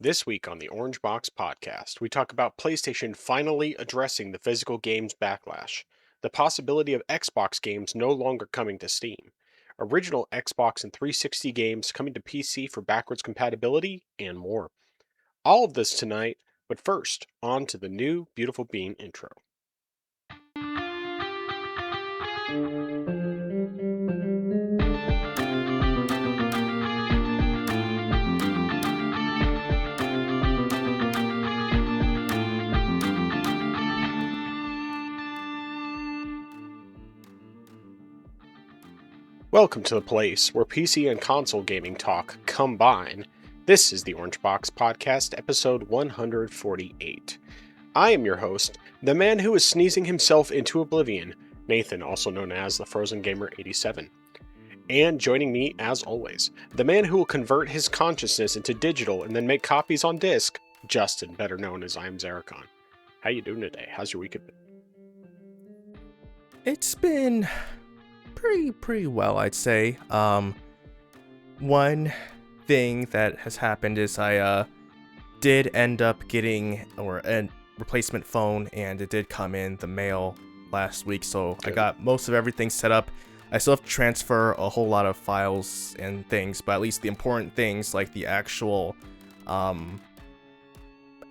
This week on the Orange Box podcast, we talk about PlayStation finally addressing the physical games backlash, the possibility of Xbox games no longer coming to Steam, original Xbox and 360 games coming to PC for backwards compatibility, and more. All of this tonight, but first, on to the new Beautiful Bean intro. Welcome to the place where PC and console gaming talk combine. This is the Orange Box Podcast, episode 148. I am your host, the man who is sneezing himself into oblivion, Nathan, also known as the Frozen Gamer 87. And joining me, as always, the man who will convert his consciousness into digital and then make copies on disc, Justin, better known as I am Zaracon. How you doing today? How's your week been? It's been pretty well, I'd say. One thing that has happened is I did end up getting a replacement phone, and it did come in the mail last week, so Good. I got most of everything set up. I still have to transfer a whole lot of files and things, but at least the important things like the actual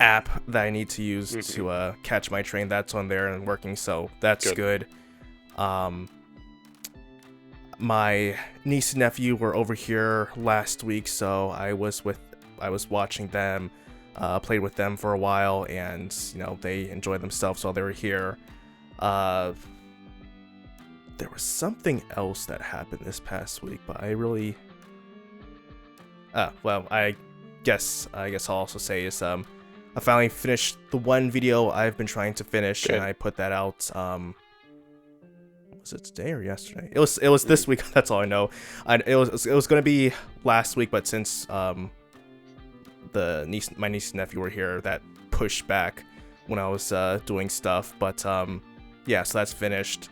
app that I need to use to catch my train, that's on there and working, so that's good. My niece and nephew were over here last week, so I was watching them, played with them for a while, and they enjoyed themselves while they were here. There was something else that happened this past week, but I really I guess I'll also say is I finally finished the one video I've been trying to finish. Good. And I put that out was it today or yesterday? It was this week. That's all I know. It was going to be last week, but since my niece and nephew were here, that pushed back when I was doing stuff. But yeah, so that's finished.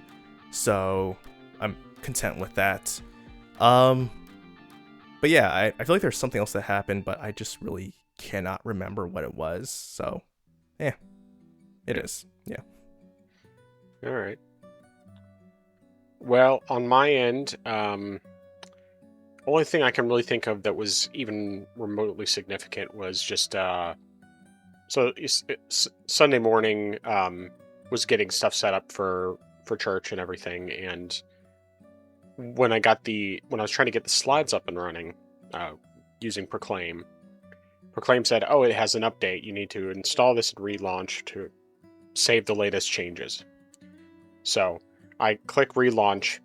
So I'm content with that. But yeah, I feel like there's something else that happened, but I just really cannot remember what it was. So yeah, it is. Yeah. All right. Well, on my end, only thing I can really think of that was even remotely significant was just Sunday morning was getting stuff set up for church and everything, and when I was trying to get the slides up and running using Proclaim said, "Oh, it has an update. You need to install this and relaunch to save the latest changes." So I click relaunch,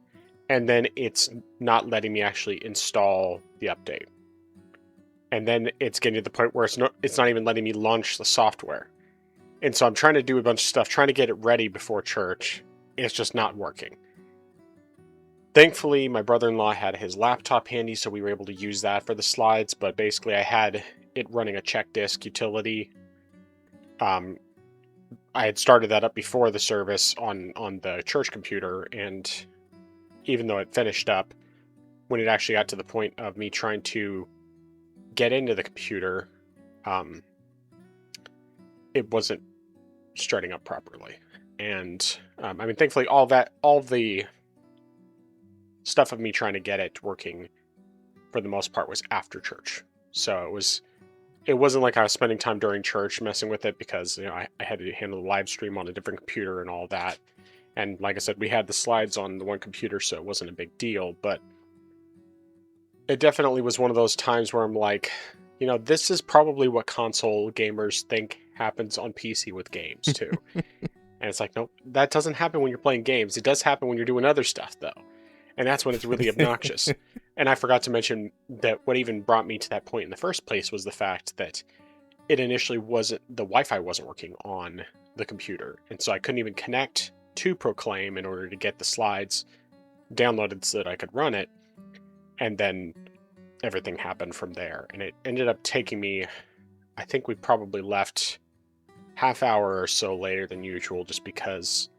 and then it's not letting me actually install the update. And then it's getting to the point where it's not even letting me launch the software. And so I'm trying to do a bunch of stuff, trying to get it ready before church. It's just not working. Thankfully, my brother-in-law had his laptop handy, so we were able to use that for the slides. But basically, I had it running a check disk utility. I had started that up before the service on the church computer, and even though it finished up, when it actually got to the point of me trying to get into the computer, it wasn't starting up properly. And thankfully, all the stuff of me trying to get it working for the most part was after church. So it wasn't like I was spending time during church messing with it, because I had to handle the live stream on a different computer and all that. And like I said, we had the slides on the one computer, so it wasn't a big deal. But it definitely was one of those times where I'm like, this is probably what console gamers think happens on PC with games too. And it's like, nope, that doesn't happen when you're playing games. It does happen when you're doing other stuff, though. And that's when it's really obnoxious. And I forgot to mention that what even brought me to that point in the first place was the fact that it initially the Wi-Fi wasn't working on the computer. And so I couldn't even connect to Proclaim in order to get the slides downloaded so that I could run it. And then everything happened from there. And it ended up taking me, I think we probably left half hour or so later than usual, just because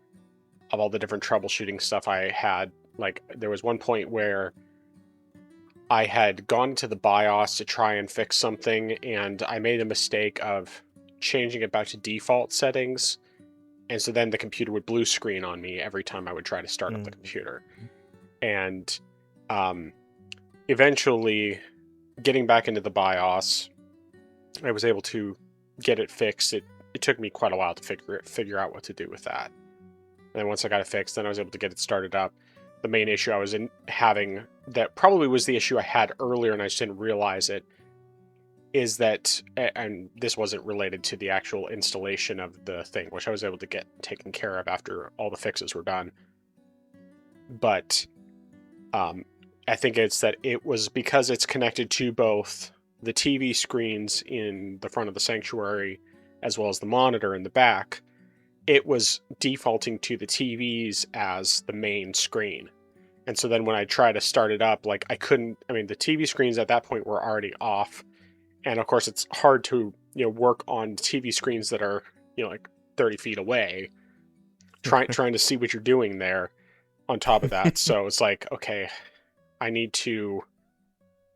of all the different troubleshooting stuff I had. Like, there was one point where I had gone to the BIOS to try and fix something, and I made a mistake of changing it back to default settings. And so then the computer would blue screen on me every time I would try to start up the computer. And eventually, getting back into the BIOS, I was able to get it fixed. It took me quite a while to figure out what to do with that. And then once I got it fixed, then I was able to get it started up. The main issue I was having, that probably was the issue I had earlier and I just didn't realize it, is that, and this wasn't related to the actual installation of the thing, which I was able to get taken care of after all the fixes were done. But I think it's that it was because it's connected to both the TV screens in the front of the sanctuary as well as the monitor in the back. It was defaulting to the TVs as the main screen. And so then when I tried to start it up, like the TV screens at that point were already off. And of course it's hard to, work on TV screens that are, like 30 feet away, trying to see what you're doing there on top of that. So it's like, okay, I need to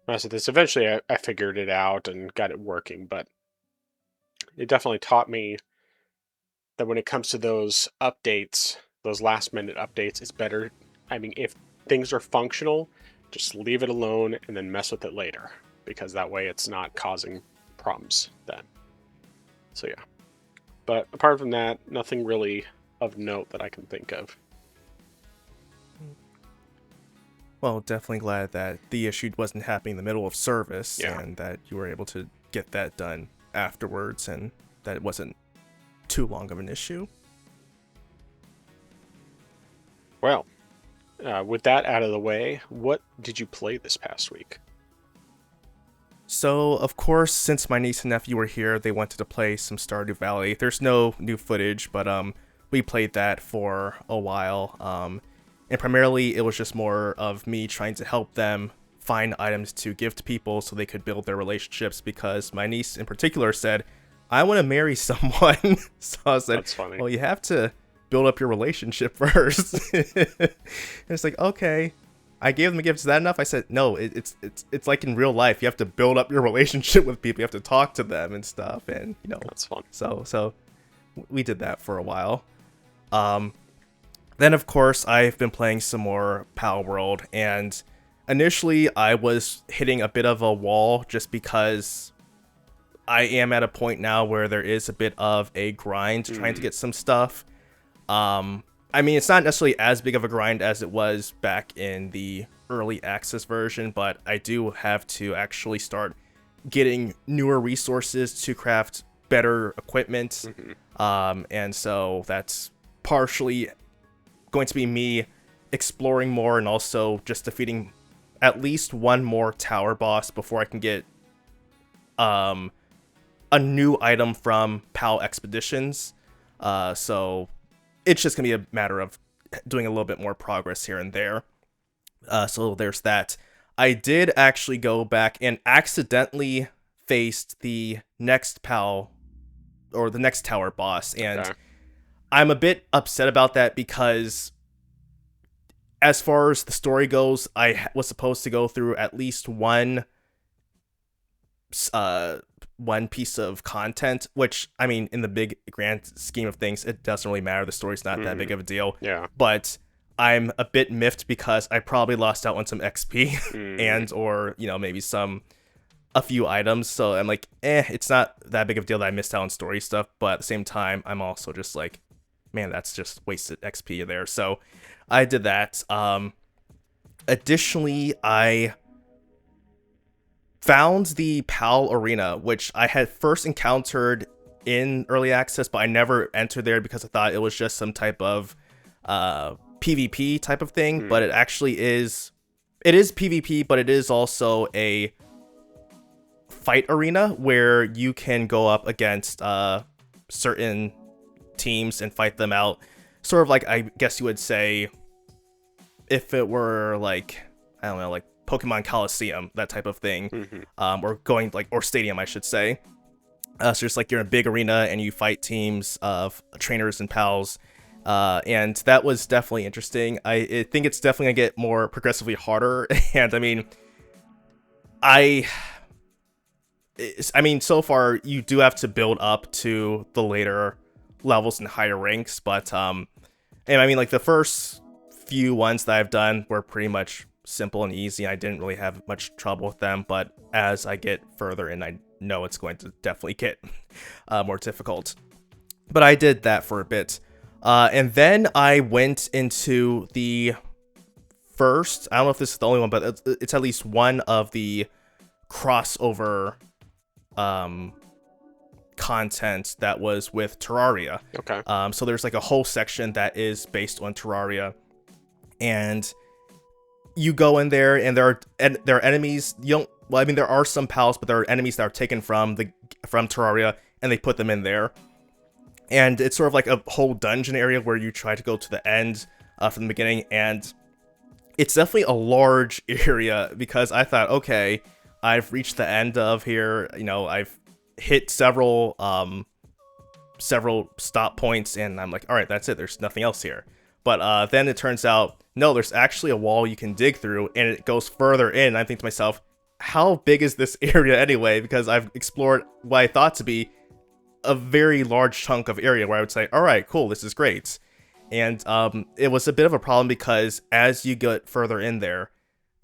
mess with this. Eventually I figured it out and got it working, but it definitely taught me that when it comes to those updates, those last minute updates, it's better. If things are functional, just leave it alone and then mess with it later, because that way it's not causing problems then. So yeah. But apart from that, nothing really of note that I can think of. Well, definitely glad that the issue wasn't happening in the middle of service, and that you were able to get that done afterwards, and that it wasn't too long of an issue. Well, with that out of the way, what did you play this past week? So, of course, since my niece and nephew were here, they wanted to play some Stardew Valley. There's no new footage, but we played that for a while. And primarily, it was just more of me trying to help them find items to give to people so they could build their relationships, because my niece in particular said, I want to marry someone. So I said, That's funny. Well, you have to build up your relationship first. It's like, okay. I gave them the gifts. Is that enough? I said, no, it's like in real life. You have to build up your relationship with people. You have to talk to them and stuff. And, That's fun. So we did that for a while. Then, of course, I've been playing some more Pal World. And initially, I was hitting a bit of a wall just because I am at a point now where there is a bit of a grind trying to get some stuff. It's not necessarily as big of a grind as it was back in the early access version, but I do have to actually start getting newer resources to craft better equipment. And so that's partially going to be me exploring more and also just defeating at least one more tower boss before I can get a new item from PAL Expeditions. So it's just going to be a matter of doing a little bit more progress here and there. So there's that. I did actually go back and accidentally faced the next PAL, or the next tower boss. And I'm a bit upset about that because as far as the story goes, I was supposed to go through at least one piece of content, which, in the big grand scheme of things, it doesn't really matter. The story's not that big of a deal. Yeah. But I'm a bit miffed because I probably lost out on some XP and or, maybe a few items. So I'm like, it's not that big of a deal that I missed out on story stuff. But at the same time, I'm also just like, man, that's just wasted XP there. So I did that. Additionally, I found the PAL Arena, which I had first encountered in early access, but I never entered there because I thought it was just some type of PvP type of thing. But it actually is. It is PvP, but it is also a fight arena where you can go up against certain teams and fight them out. Sort of like, I guess you would say, if it were like, I don't know, like Pokemon Coliseum, that type of thing, or Stadium, I should say. So just like you're in a big arena and you fight teams of trainers and pals, and that was definitely interesting. I think it's definitely gonna get more progressively harder, and I mean, so far you do have to build up to the later levels and higher ranks, but and I mean, like the first few ones that I've done were pretty much simple and easy. I didn't really have much trouble with them, but as I get further in, I know it's going to definitely get more difficult. But I did that for a bit, and then I went into the first. I don't know if this is the only one, but it's at least one of the crossover content that was with Terraria. Okay. So there's like a whole section that is based on Terraria, and you go in there, and there are enemies. You don't. Well, I mean, there are some pals, but there are enemies that are taken from Terraria, and they put them in there. And it's sort of like a whole dungeon area where you try to go to the end from the beginning, and it's definitely a large area because I thought, okay, I've reached the end of here. You know, I've hit several stop points, and I'm like, all right, that's it. There's nothing else here. But then it turns out, no, there's actually a wall you can dig through, and it goes further in. And I think to myself, how big is this area anyway? Because I've explored what I thought to be a very large chunk of area where I would say, all right, cool, this is great. And it was a bit of a problem because as you get further in there,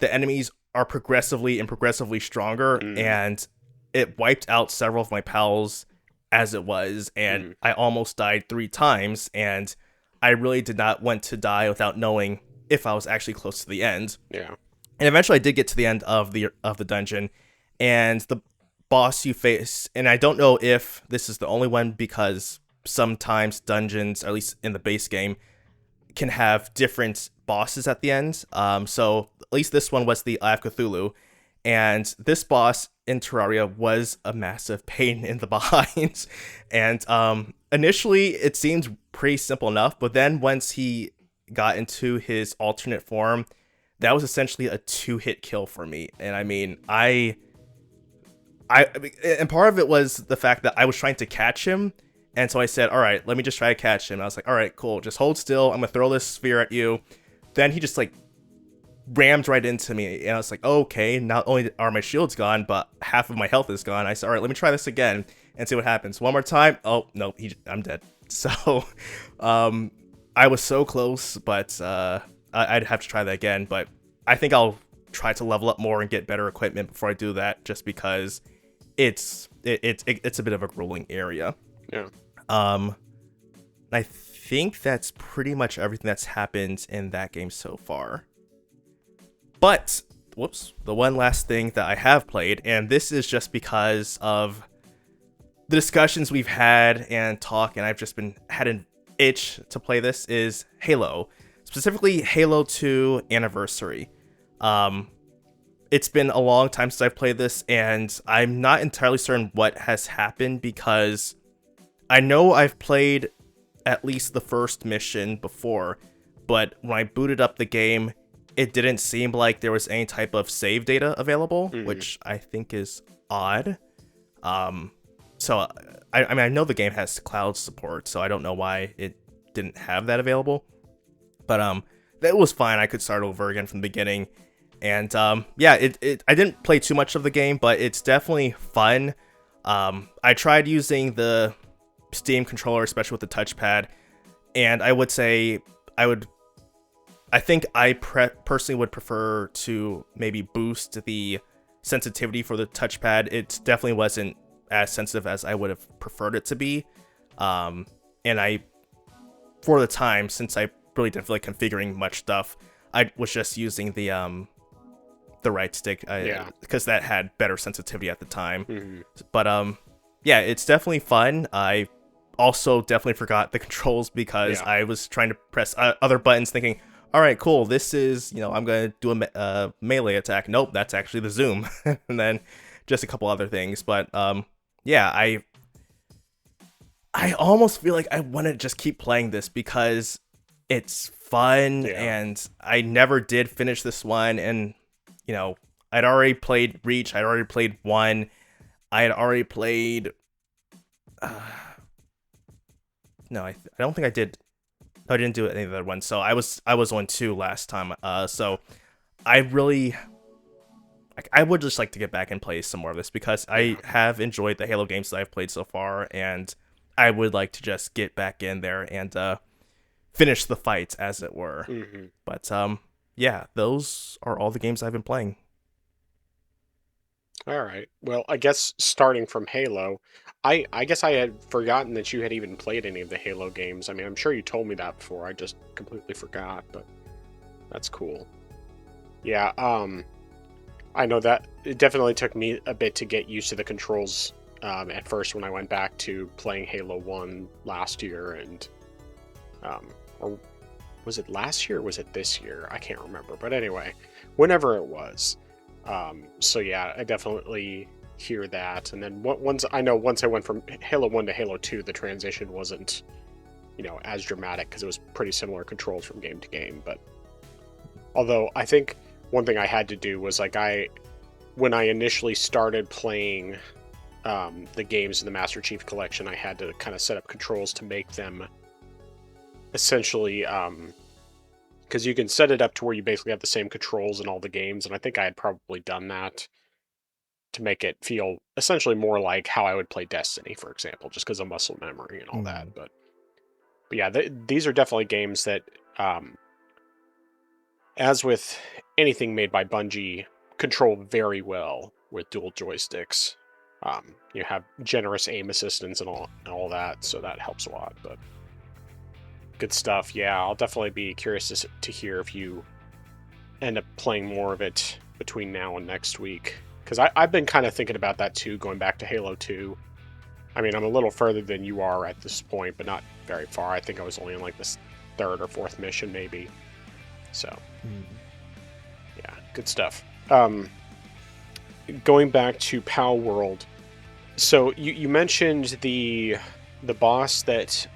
the enemies are progressively stronger, and it wiped out several of my pals as it was, and I almost died 3 times, and I really did not want to die without knowing if I was actually close to the end. Yeah. And eventually I did get to the end of the dungeon, and the boss you face, and I don't know if this is the only one because sometimes dungeons, or at least in the base game, can have different bosses at the end. So at least this one was the Eye of Cthulhu, and this boss in Terraria was a massive pain in the behind. And initially it seemed pretty simple enough, but then once he got into his alternate form, that was essentially a 2-hit kill for me. And I mean, and part of it was the fact that I was trying to catch him, and so I said, all right, let me just try to catch him. I was like, all right, cool, just hold still, I'm gonna throw this sphere at you. Then he just like rammed right into me, and I was like, okay, not only are my shields gone, but half of my health is gone. I said, all right, let me try this again and see what happens. One more time. Oh no, I'm dead. So I was so close, but I'd have to try that again. But I think I'll try to level up more and get better equipment before I do that, just because it's a bit of a grueling area. Yeah. I think that's pretty much everything that's happened in that game so far. But the one last thing that I have played, and this is just because of the discussions we've had and talk, and I've just had an itch to play this, is Halo. Specifically Halo 2 Anniversary. It's been a long time since I've played this, and I'm not entirely certain what has happened, because I know I've played at least the first mission before, but when I booted up the game, it didn't seem like there was any type of save data available, which I think is odd. So I mean, I know the game has cloud support, so I don't know why it didn't have that available. But that was fine. I could start over again from the beginning. And yeah, I didn't play too much of the game, but it's definitely fun. I tried using the Steam controller, especially with the touchpad, and I would say I think I personally would prefer to maybe boost the sensitivity for the touchpad. It definitely wasn't as sensitive as I would have preferred it to be. And for the time, since I really didn't feel like configuring much stuff, I was just using the right stick, because that had better sensitivity at the time. But yeah, it's definitely fun. I also definitely forgot the controls because I was trying to press other buttons, thinking, all right, cool, this is, I'm gonna do a melee attack. Nope, that's actually the zoom. And then just a couple other things. But yeah, I almost feel like I want to just keep playing this because it's fun, and I never did finish this one. And I'd already played Reach, I'd already played 1, I had already played no, I don't think I did. No, I didn't do any of the other ones. So I was on 2 last time. So I really I would just like to get back and play some more of this because I have enjoyed the Halo games that I've played so far, and I would like to just get back in there and finish the fight, as it were. Mm-hmm. But yeah, those are all the games I've been playing. All right. Well, I guess starting from Halo, I guess I had forgotten that you had even played any of the Halo games. I mean, I'm sure you told me that before. I just completely forgot, but that's cool. Yeah, I know that it definitely took me a bit to get used to the controls at first when I went back to playing Halo 1 last year, and or was it last year or was it this year? I can't remember. But anyway, whenever it was. So yeah, I definitely hear that. And then once I went from Halo 1 to Halo 2, the transition wasn't, as dramatic because it was pretty similar controls from game to game. But although I think one thing I had to do was when I initially started playing the games in the Master Chief Collection, I had to kind of set up controls to make them essentially, because you can set it up to where you basically have the same controls in all the games, and I think I had probably done that to make it feel essentially more like how I would play Destiny, for example, just because of muscle memory and all that. But yeah, these are definitely games that, as with anything made by Bungie, control very well with dual joysticks. You have generous aim assistance and all that, so that helps a lot. But good stuff. Yeah, I'll definitely be curious to hear if you end up playing more of it between now and next week. Because I've been kind of thinking about that too, going back to Halo 2. I mean, I'm a little further than you are at this point, but not very far. I think I was only in like this third or fourth mission, maybe. So, yeah, good stuff. Going back to Pal World. So you mentioned the boss that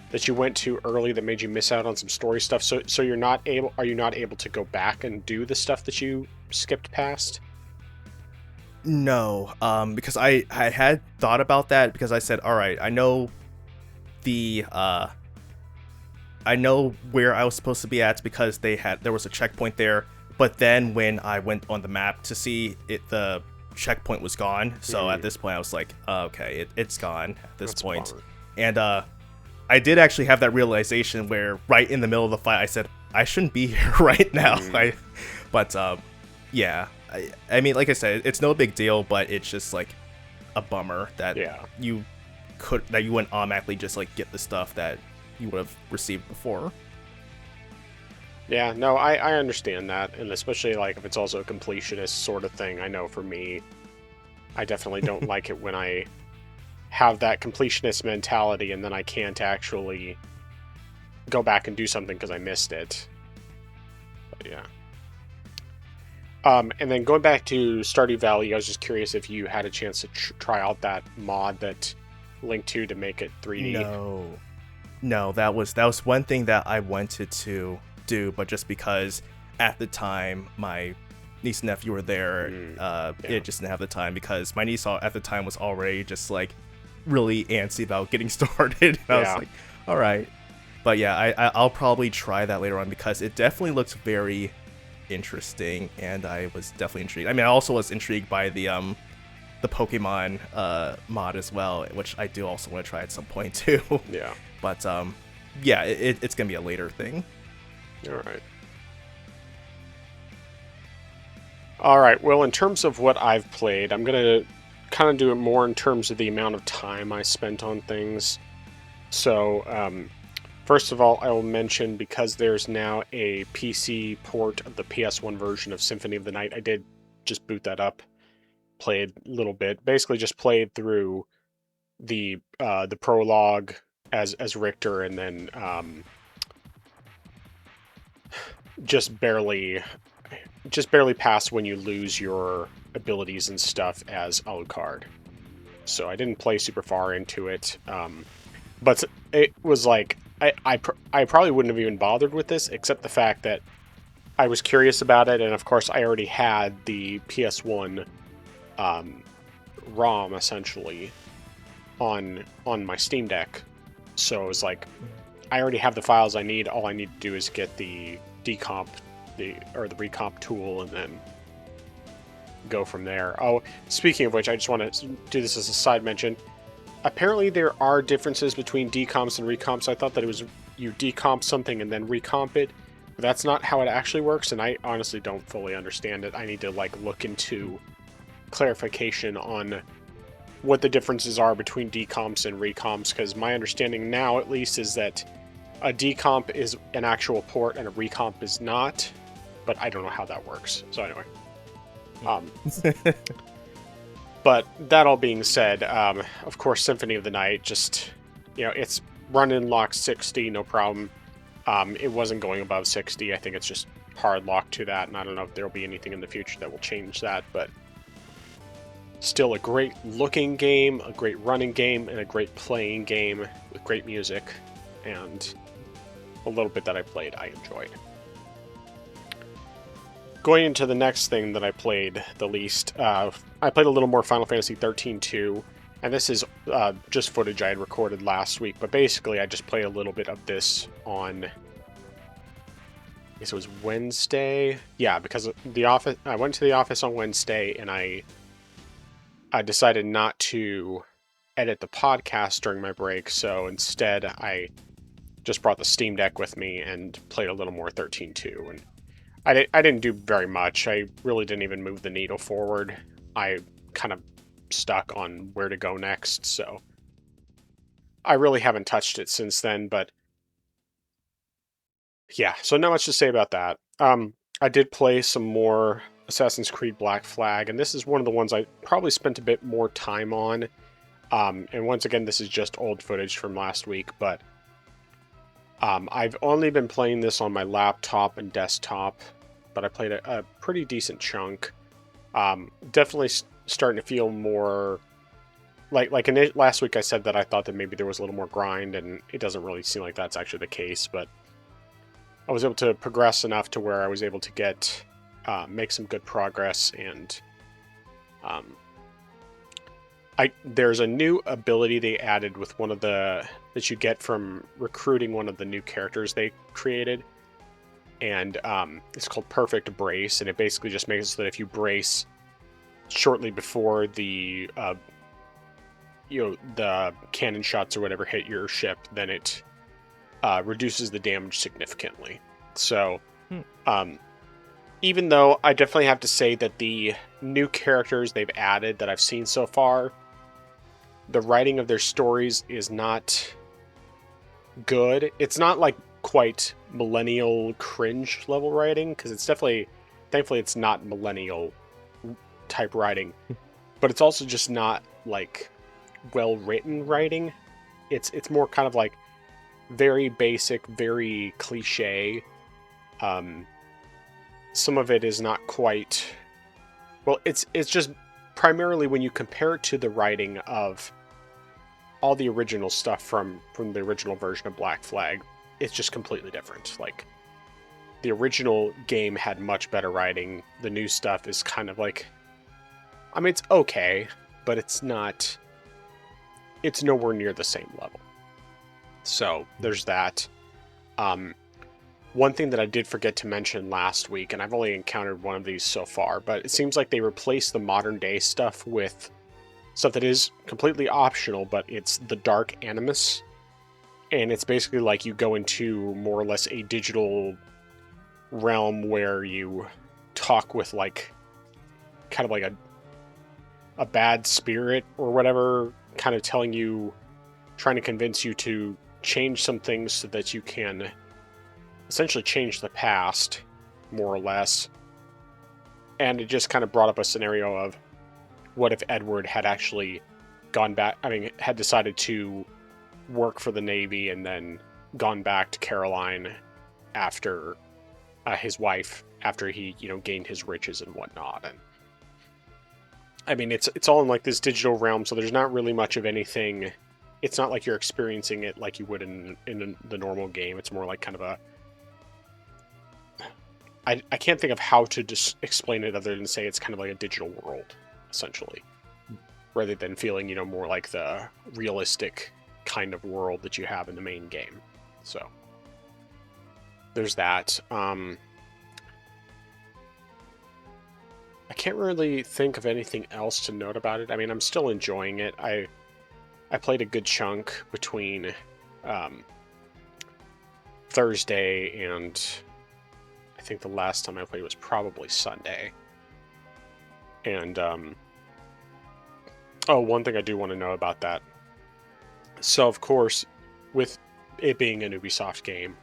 that you went to early that made you miss out on some story stuff. So are you not able to go back and do the stuff that you skipped past? No, because I had thought about that because I said, all right, I know the I know where I was supposed to be at because there was a checkpoint there, but then when I went on the map to see it, the checkpoint was gone. So at this point I was like, okay, it's gone at this point. And I did actually have that realization where right in the middle of the fight I said I shouldn't be here right now. But yeah, I mean, like I said, it's no big deal, but it's just like a bummer that you wouldn't automatically just like get the stuff that you would have received before. Yeah, no, I understand that, and especially like if it's also a completionist sort of thing. I know for me, I definitely don't like it when I have that completionist mentality and then I can't actually go back and do something because I missed it. But yeah. And then going back to Stardew Valley, I was just curious if you had a chance to try out that mod that linked to make it 3D. No, that was one thing that I wanted to do, but just because at the time my niece and nephew were there, it just didn't have the time because my niece at the time was already just like really antsy about getting started. And I was like, all right. But yeah, I'll probably try that later on because it definitely looks very interesting, and I was definitely intrigued. I mean, I also was intrigued by the Pokemon mod as well, which I do also want to try at some point too. Yeah. But yeah, it's gonna be a later thing. All right. Well, in terms of what I've played, I'm gonna kind of do it more in terms of the amount of time I spent on things. So, first of all, I will mention, because there's now a PC port of the PS1 version of Symphony of the Night, I did just boot that up, played a little bit, basically just played through the prologue as Richter, and then just barely past when you lose your abilities and stuff as Alucard. So I didn't play super far into it, but it was like I probably wouldn't have even bothered with this, except the fact that I was curious about it, and of course I already had the PS1 ROM essentially on my Steam Deck, so it was like I already have the files I need. All I need to do is get the decomp, the recomp tool, and then go from there. Oh, speaking of which, I just want to do this as a side mention. Apparently there are differences between decomps and recomps. I thought that it was you decomp something and then recomp it. But that's not how it actually works, and I honestly don't fully understand it. I need to like look into clarification on what the differences are between decomps and recomps, because my understanding now at least is that a decomp is an actual port and a recomp is not, but I don't know how that works. So anyway. But that all being said, of course, Symphony of the Night, just, it's running lock 60, no problem. It wasn't going above 60. I think it's just hard locked to that, and I don't know if there'll be anything in the future that will change that, but still a great looking game, a great running game, and a great playing game with great music, and a little bit that I played, I enjoyed. Going into the next thing that I played the least, I played a little more Final Fantasy 13-2, and this is just footage I had recorded last week, but basically I just played a little bit of this on, I guess it was Wednesday? Yeah, because I went to the office on Wednesday, and I decided not to edit the podcast during my break, so instead I just brought the Steam Deck with me and played a little more 13-2, and I didn't do very much. I really didn't even move the needle forward. I kind of stuck on where to go next, so I really haven't touched it since then, but yeah, so not much to say about that. I did play some more Assassin's Creed Black Flag, and this is one of the ones I probably spent a bit more time on. And once again, this is just old footage from last week, but I've only been playing this on my laptop and desktop, but I played a pretty decent chunk. Definitely starting to feel more like last week I said that I thought that maybe there was a little more grind, and it doesn't really seem like that's actually the case, but I was able to progress enough to where I was able to make some good progress, and there's a new ability they added with one of that you get from recruiting one of the new characters they created, and it's called Perfect Brace, and it basically just makes it so that if you brace shortly before the the cannon shots or whatever hit your ship, then it reduces the damage significantly. So even though I definitely have to say that the new characters they've added that I've seen so far, the writing of their stories is not good. It's not like quite millennial cringe level writing, because it's definitely, thankfully it's not millennial type writing, but it's also just not like well written writing. It's more kind of like very basic, very cliche. Some of it is not quite, well, it's just primarily when you compare it to the writing of all the original stuff from the original version of Black Flag, it's just completely different. Like, the original game had much better writing. The new stuff is kind of like, I mean, it's okay, but it's nowhere near the same level. So there's that. One thing that I did forget to mention last week, and I've only encountered one of these so far, but it seems like they replaced the modern day stuff with stuff that is completely optional, but it's the Dark Animus. And it's basically like you go into more or less a digital realm where you talk with like kind of like a bad spirit or whatever, kind of trying to convince you to change some things so that you can essentially change the past, more or less. And it just kind of brought up a scenario of what if Edward had actually had decided to work for the Navy and then gone back to Caroline after his wife, after he, gained his riches and whatnot. And I mean, it's all in like this digital realm, so there's not really much of anything. It's not like you're experiencing it like you would in the normal game. It's more like kind of I can't think of how to just explain it other than say it's kind of like a digital world, essentially, rather than feeling, more like the realistic kind of world that you have in the main game. So there's that. I can't really think of anything else to note about it. I mean, I'm still enjoying it. I played a good chunk between um, Thursday and I think the last time I played was probably Sunday. And oh, one thing I do want to know about that. So, of course, with it being an Ubisoft game,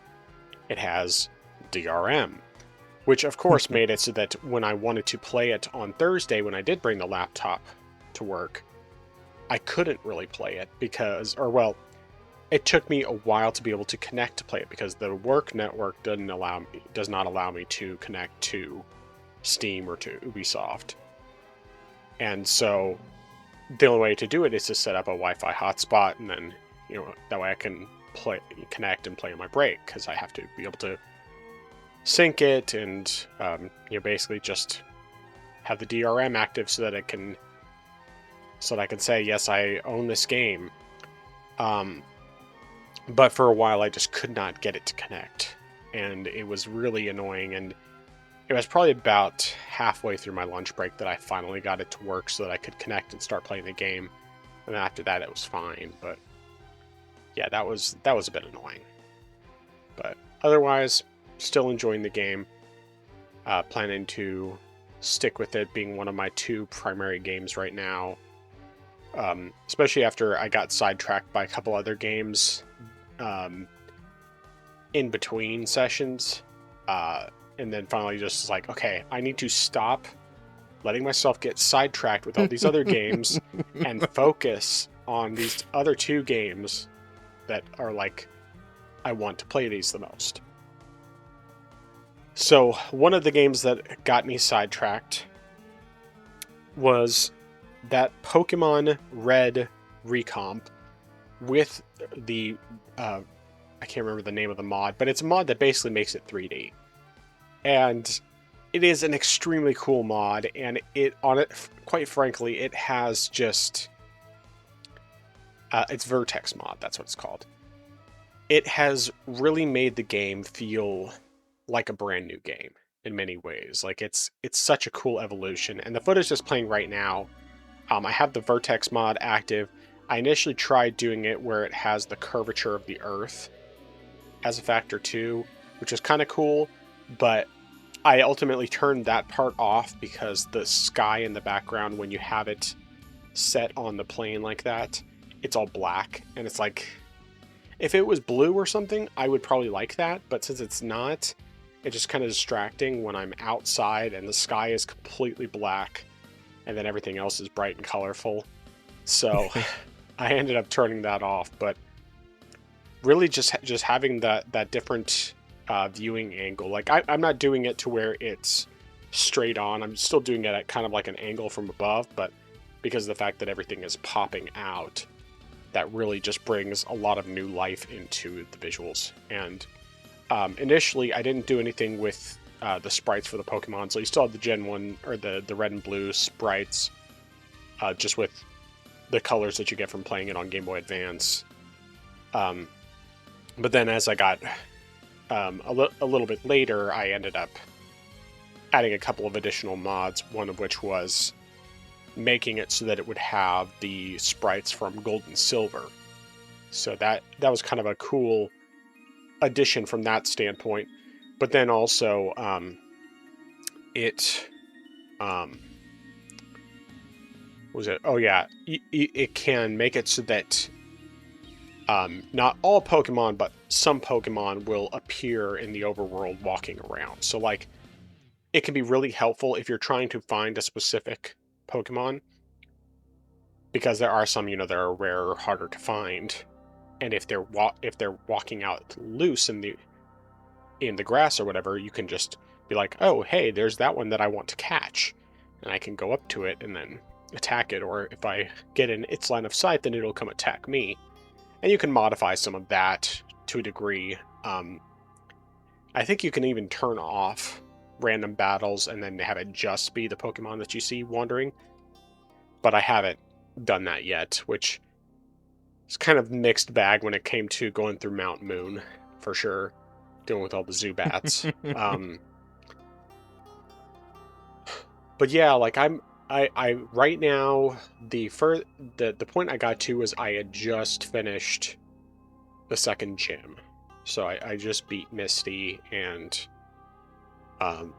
it has DRM, which of course made it so that when I wanted to play it on Thursday, when I did bring the laptop to work, I couldn't really play it because, or well, it took me a while to be able to connect to play it because the work network does not allow me to connect to Steam or to Ubisoft. And so the only way to do it is to set up a Wi-Fi hotspot, and then that way I can connect and play on my break, because I have to be able to sync it and basically just have the DRM active so that I can say yes, I own this game. But for a while I just could not get it to connect, and it was really annoying. And it was probably about halfway through my lunch break that I finally got it to work so that I could connect and start playing the game. And after that, it was fine. But yeah, that was a bit annoying. But otherwise, still enjoying the game. Planning to stick with it being one of my 2 primary games right now. Especially after I got sidetracked by a couple other games in between sessions. And then finally just like, okay, I need to stop letting myself get sidetracked with all these other games and focus on these other 2 games that are like, I want to play these the most. So one of the games that got me sidetracked was that Pokemon Red recomp with the, I can't remember the name of the mod, but it's a mod that basically makes it 3D. And it is an extremely cool mod, and quite frankly, it has just it's Vertex mod, that's what it's called. It has really made the game feel like a brand new game in many ways. Like it's such a cool evolution, and the footage is playing right now. I have the Vertex mod active. I initially tried doing it where it has the curvature of the Earth as a factor too, which is kind of cool, but I ultimately turned that part off because the sky in the background, when you have it set on the plane like that, it's all black, and it's like, if it was blue or something, I would probably like that, but since it's not, it's just kind of distracting when I'm outside and the sky is completely black and then everything else is bright and colorful. So I ended up turning that off, but really just having that different viewing angle. Like I'm not doing it to where it's straight on. I'm still doing it at kind of like an angle from above, but because of the fact that everything is popping out, that really just brings a lot of new life into the visuals. And initially, I didn't do anything with the sprites for the Pokemon, so you still have the Gen 1, or the red and blue sprites, just with the colors that you get from playing it on Game Boy Advance. But then as I got a little bit later, I ended up adding a couple of additional mods, one of which was making it so that it would have the sprites from Gold and Silver. So that was kind of a cool addition from that standpoint. But then also it was it? Oh yeah, it can make it so that not all Pokemon, but some Pokemon will appear in the overworld walking around. So like, it can be really helpful if you're trying to find a specific Pokemon, because there are some, that are rarer, harder to find, and if they're walking out loose in the grass or whatever, you can just be like, oh hey, there's that one that I want to catch, and I can go up to it and then attack it, or if I get in its line of sight, then it'll come attack me. And you can modify some of that to a degree. I think you can even turn off random battles and then have it just be the Pokemon that you see wandering, but I haven't done that yet, which is kind of mixed bag when it came to going through Mount Moon, for sure, dealing with all the Zubats. but yeah, like I right now the point I got to was I had just finished the second gym, so I just beat Misty, and um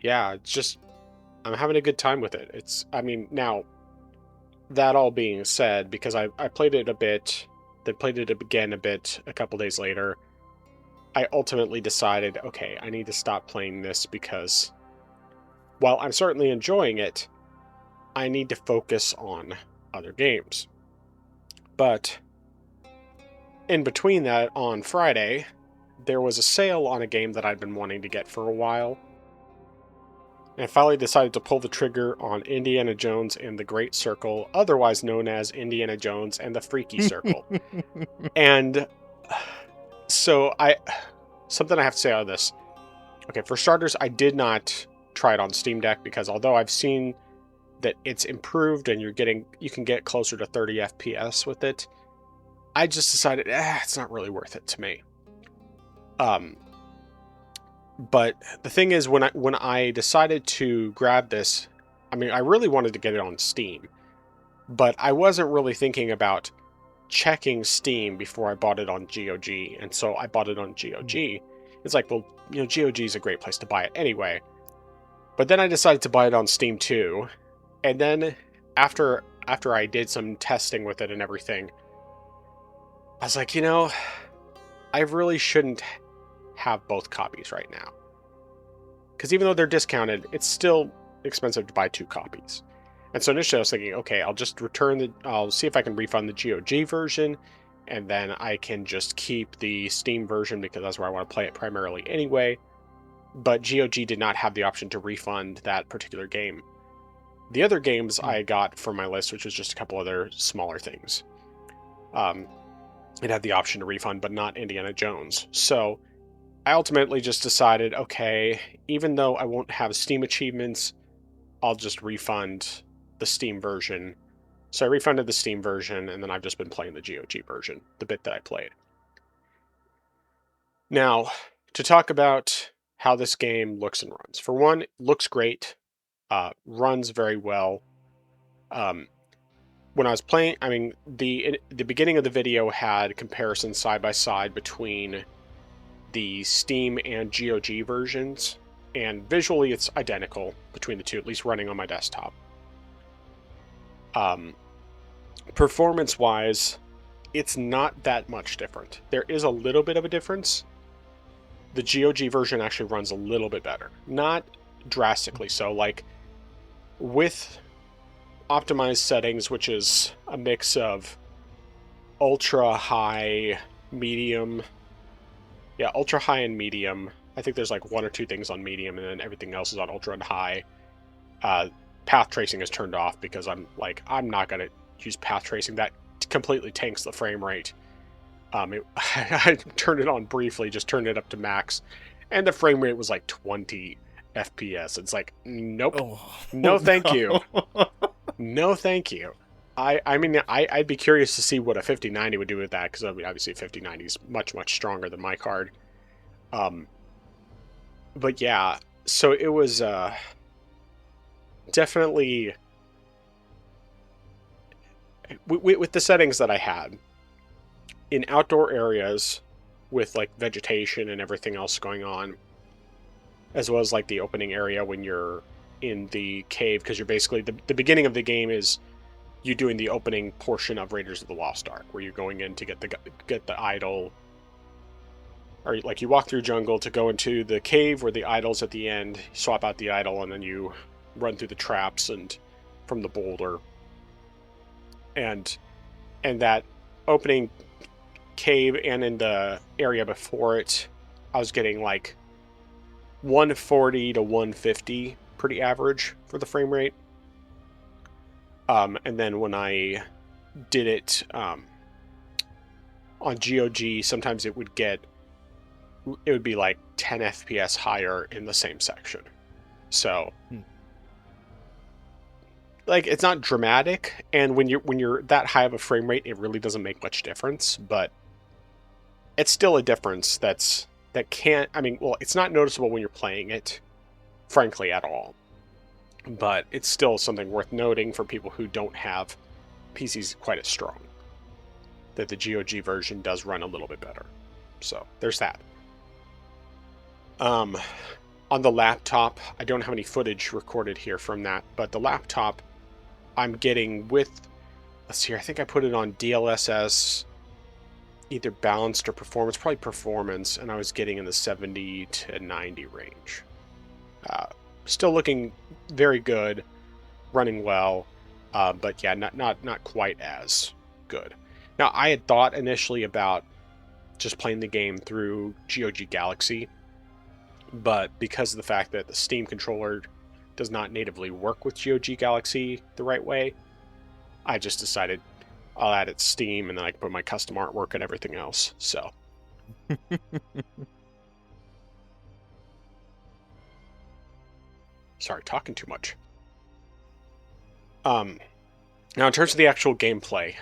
yeah, it's just I'm having a good time with it. I mean, now that all being said, because I played it a bit, then played it again a bit a couple days later, I ultimately decided, okay, I need to stop playing this because while I'm certainly enjoying it, I need to focus on other games. But in between that, on Friday, there was a sale on a game that I'd been wanting to get for a while. And I finally decided to pull the trigger on Indiana Jones and the Great Circle, otherwise known as Indiana Jones and the Freaky Circle. And so something I have to say on this. Okay, for starters, I did not try it on Steam Deck because although I've seen that it's improved and you can get closer to 30 FPS with it, I just decided it's not really worth it to me. But the thing is, when I decided to grab this, I mean, I really wanted to get it on Steam, but I wasn't really thinking about checking Steam before I bought it on GOG, and so I bought it on GOG. It's like, well, GOG is a great place to buy it anyway. But then I decided to buy it on Steam too, and then after I did some testing with it and everything, I was like, I really shouldn't have both copies right now. Because even though they're discounted, it's still expensive to buy 2 copies. And so initially I was thinking, okay, I'll see if I can refund the GOG version, and then I can just keep the Steam version because that's where I want to play it primarily anyway. But GOG did not have the option to refund that particular game. The other games I got from my list, which was just a couple other smaller things, it had the option to refund, but not Indiana Jones. So I ultimately just decided, okay, even though I won't have Steam achievements, I'll just refund the Steam version. So I refunded the Steam version, and then I've just been playing the GOG version, the bit that I played. Now, to talk about how this game looks and runs. For one, it looks great, runs very well. When I was playing, I mean, the beginning of the video had comparisons side by side between the Steam and GOG versions, and visually it's identical between the two, at least running on my desktop. Performance-wise, it's not that much different. There is a little bit of a difference. The GOG version actually runs a little bit better. Not drastically so, like with optimized settings, which is a mix of ultra high, medium. Yeah, ultra high and medium. I think there's like 1 or 2 things on medium, and then everything else is on ultra and high. Path tracing is turned off because I'm not gonna use path tracing. That completely tanks the frame rate. I turned it on briefly, just turned it up to max, and the frame rate was like 20 FPS. It's like, nope, no, thank you, no, thank you. I mean, I'd be curious to see what a 5090 would do with that, because I mean, obviously 5090 is much stronger than my card. But yeah, so it was definitely with the settings that I had in outdoor areas with like vegetation and everything else going on, as well as like the opening area when you're in the cave, because you're basically the beginning of the game is you doing the opening portion of Raiders of the Lost Ark, where you're going in to get the idol, or like you walk through jungle to go into the cave where the idol's at the end, swap out the idol, and then you run through the traps and from the boulder. And that opening cave and in the area before it, I was getting like 140 to 150, pretty average for the frame rate. And then when I did it on GOG, sometimes it would be like 10 FPS higher in the same section. So like, it's not dramatic, and when you're that high of a frame rate, it really doesn't make much difference, but it's still a difference that can't, I mean, well, it's not noticeable when you're playing it, frankly, at all. But it's still something worth noting for people who don't have PCs quite as strong, that the GOG version does run a little bit better. So there's that. On the laptop, I don't have any footage recorded here from that, but the laptop I'm getting with, let's see here, I think I put it on DLSS, either balanced or performance, probably performance, and I was getting in the 70 to 90 range. Still looking very good, running well, but yeah, not quite as good. Now, I had thought initially about just playing the game through GOG Galaxy, but because of the fact that the Steam controller does not natively work with GOG Galaxy the right way, I just decided I'll add it to Steam, and then I can put my custom artwork and everything else. So. Sorry, talking too much. Now in terms of the actual gameplay,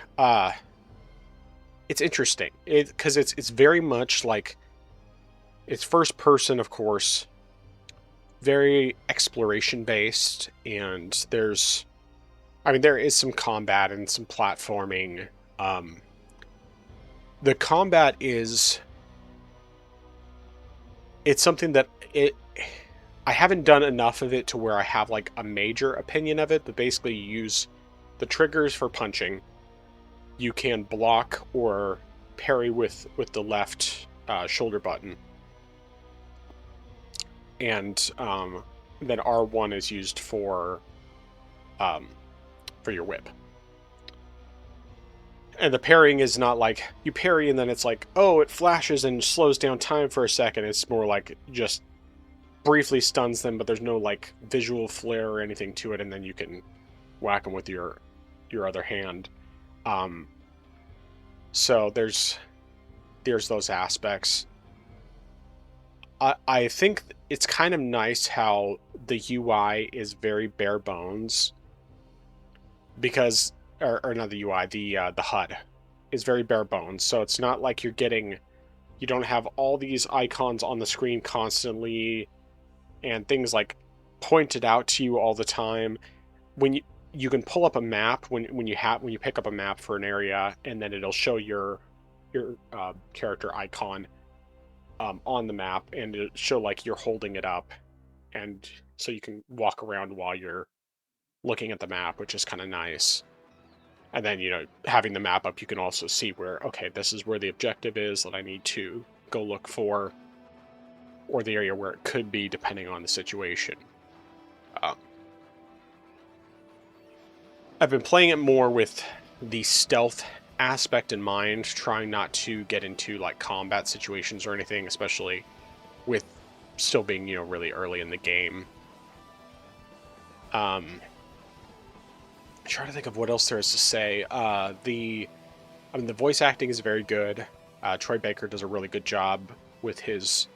it's interesting because it's very much like, it's first person, of course, very exploration based, and there is some combat and some platforming. The combat it's something that I haven't done enough of it to where I have like a major opinion of it, but basically you use the triggers for punching. You can block or parry with the left shoulder button, and then R1 is used for your whip. And the parrying is not like you parry and then it's like, oh, it flashes and slows down time for a second. It's more like just briefly stuns them, but there's no like visual flair or anything to it, and then you can whack them with your other hand. So there's those aspects. I think it's kind of nice how the UI is very bare bones, because or not the UI, the HUD is very bare bones. So it's not like you don't have all these icons on the screen constantly and things like pointed out to you all the time. When you can pull up a map when you pick up a map for an area, and then it'll show your character icon on the map, and it'll show like you're holding it up, and so you can walk around while you're looking at the map, which is kind of nice. And then, having the map up, you can also see where, okay, this is where the objective is that I need to go look for, or the area where it could be, depending on the situation. I've been playing it more with the stealth aspect in mind, trying not to get into like combat situations or anything, especially with still being, really early in the game. I'm trying to think of what else there is to say. The voice acting is very good. Troy Baker does a really good job with his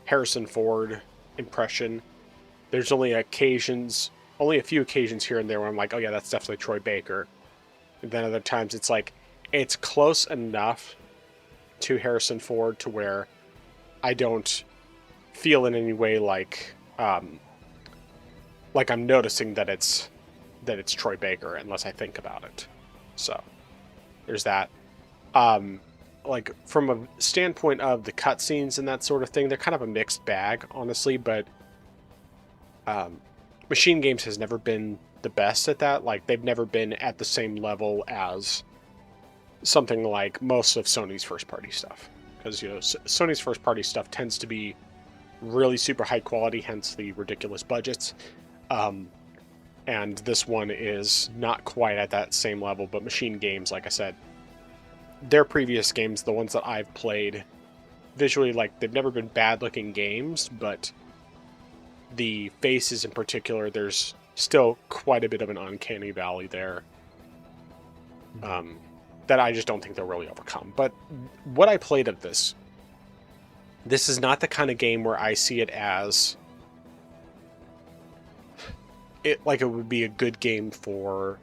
Harrison Ford impression. There's only a few occasions here and there where I'm like, oh yeah, that's definitely Troy Baker. And then other times it's like, it's close enough to Harrison Ford to where I don't feel in any way like I'm noticing that it's Troy Baker unless I think about it. So there's that. Like from a standpoint of the cutscenes and that sort of thing, they're kind of a mixed bag, honestly, but Machine Games has never been the best at that. Like, they've never been at the same level as something like most of Sony's first-party stuff. Because, Sony's first-party stuff tends to be really super high quality, hence the ridiculous budgets. And this one is not quite at that same level, but Machine Games, like I said, their previous games, the ones that I've played, visually, like, they've never been bad-looking games, but the faces in particular, there's still quite a bit of an uncanny valley there that I just don't think they'll really overcome. But what I played of this is not the kind of game where I see it as it would be a good game for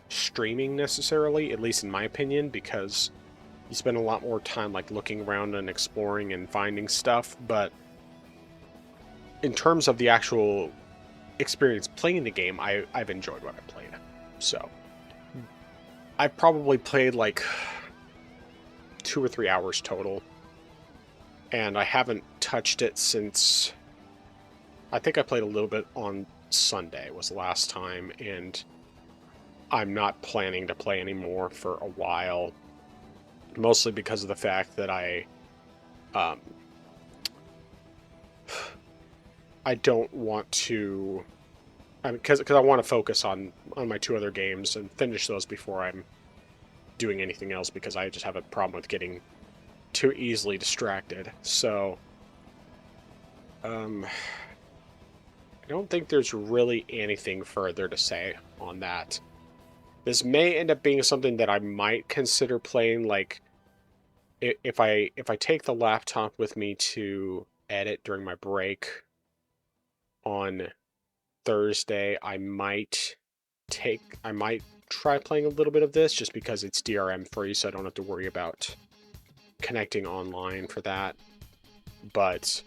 streaming necessarily, at least in my opinion, because you spend a lot more time like looking around and exploring and finding stuff. But in terms of the actual experience playing the game, I've enjoyed what I played. So I've probably played like 2 or 3 hours total, and I haven't touched it since I think I played a little bit on Sunday was the last time, and I'm not planning to play anymore for a while, mostly because of the fact that um, I don't want to, because I want to focus on my 2 other games and finish those before I'm doing anything else, because I just have a problem with getting too easily distracted. So, I don't think there's really anything further to say on that. This may end up being something that I might consider playing, like if I take the laptop with me to edit during my break on Thursday, I might try playing a little bit of this just because it's DRM free, so I don't have to worry about connecting online for that. But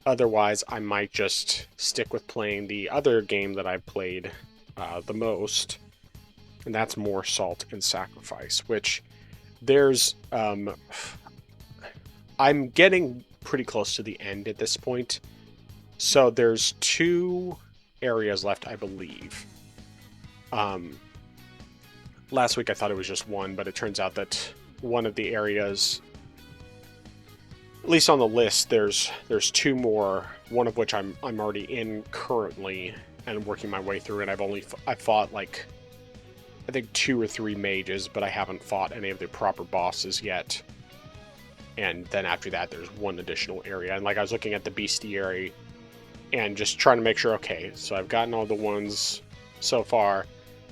otherwise, I might just stick with playing the other game that I've played the most, and that's More Salt and Sacrifice, which there's I'm getting pretty close to the end at this point. So there's 2 areas left, I believe. Last week I thought it was just 1, but it turns out that one of the areas, at least on the list, there's 2 more. One of which I'm already in currently and working my way through, and I've fought like I think 2 or 3 mages, but I haven't fought any of the proper bosses yet. And then after that, there's 1 additional area. And like I was looking at the bestiary and just trying to make sure, okay, so I've gotten all the ones so far.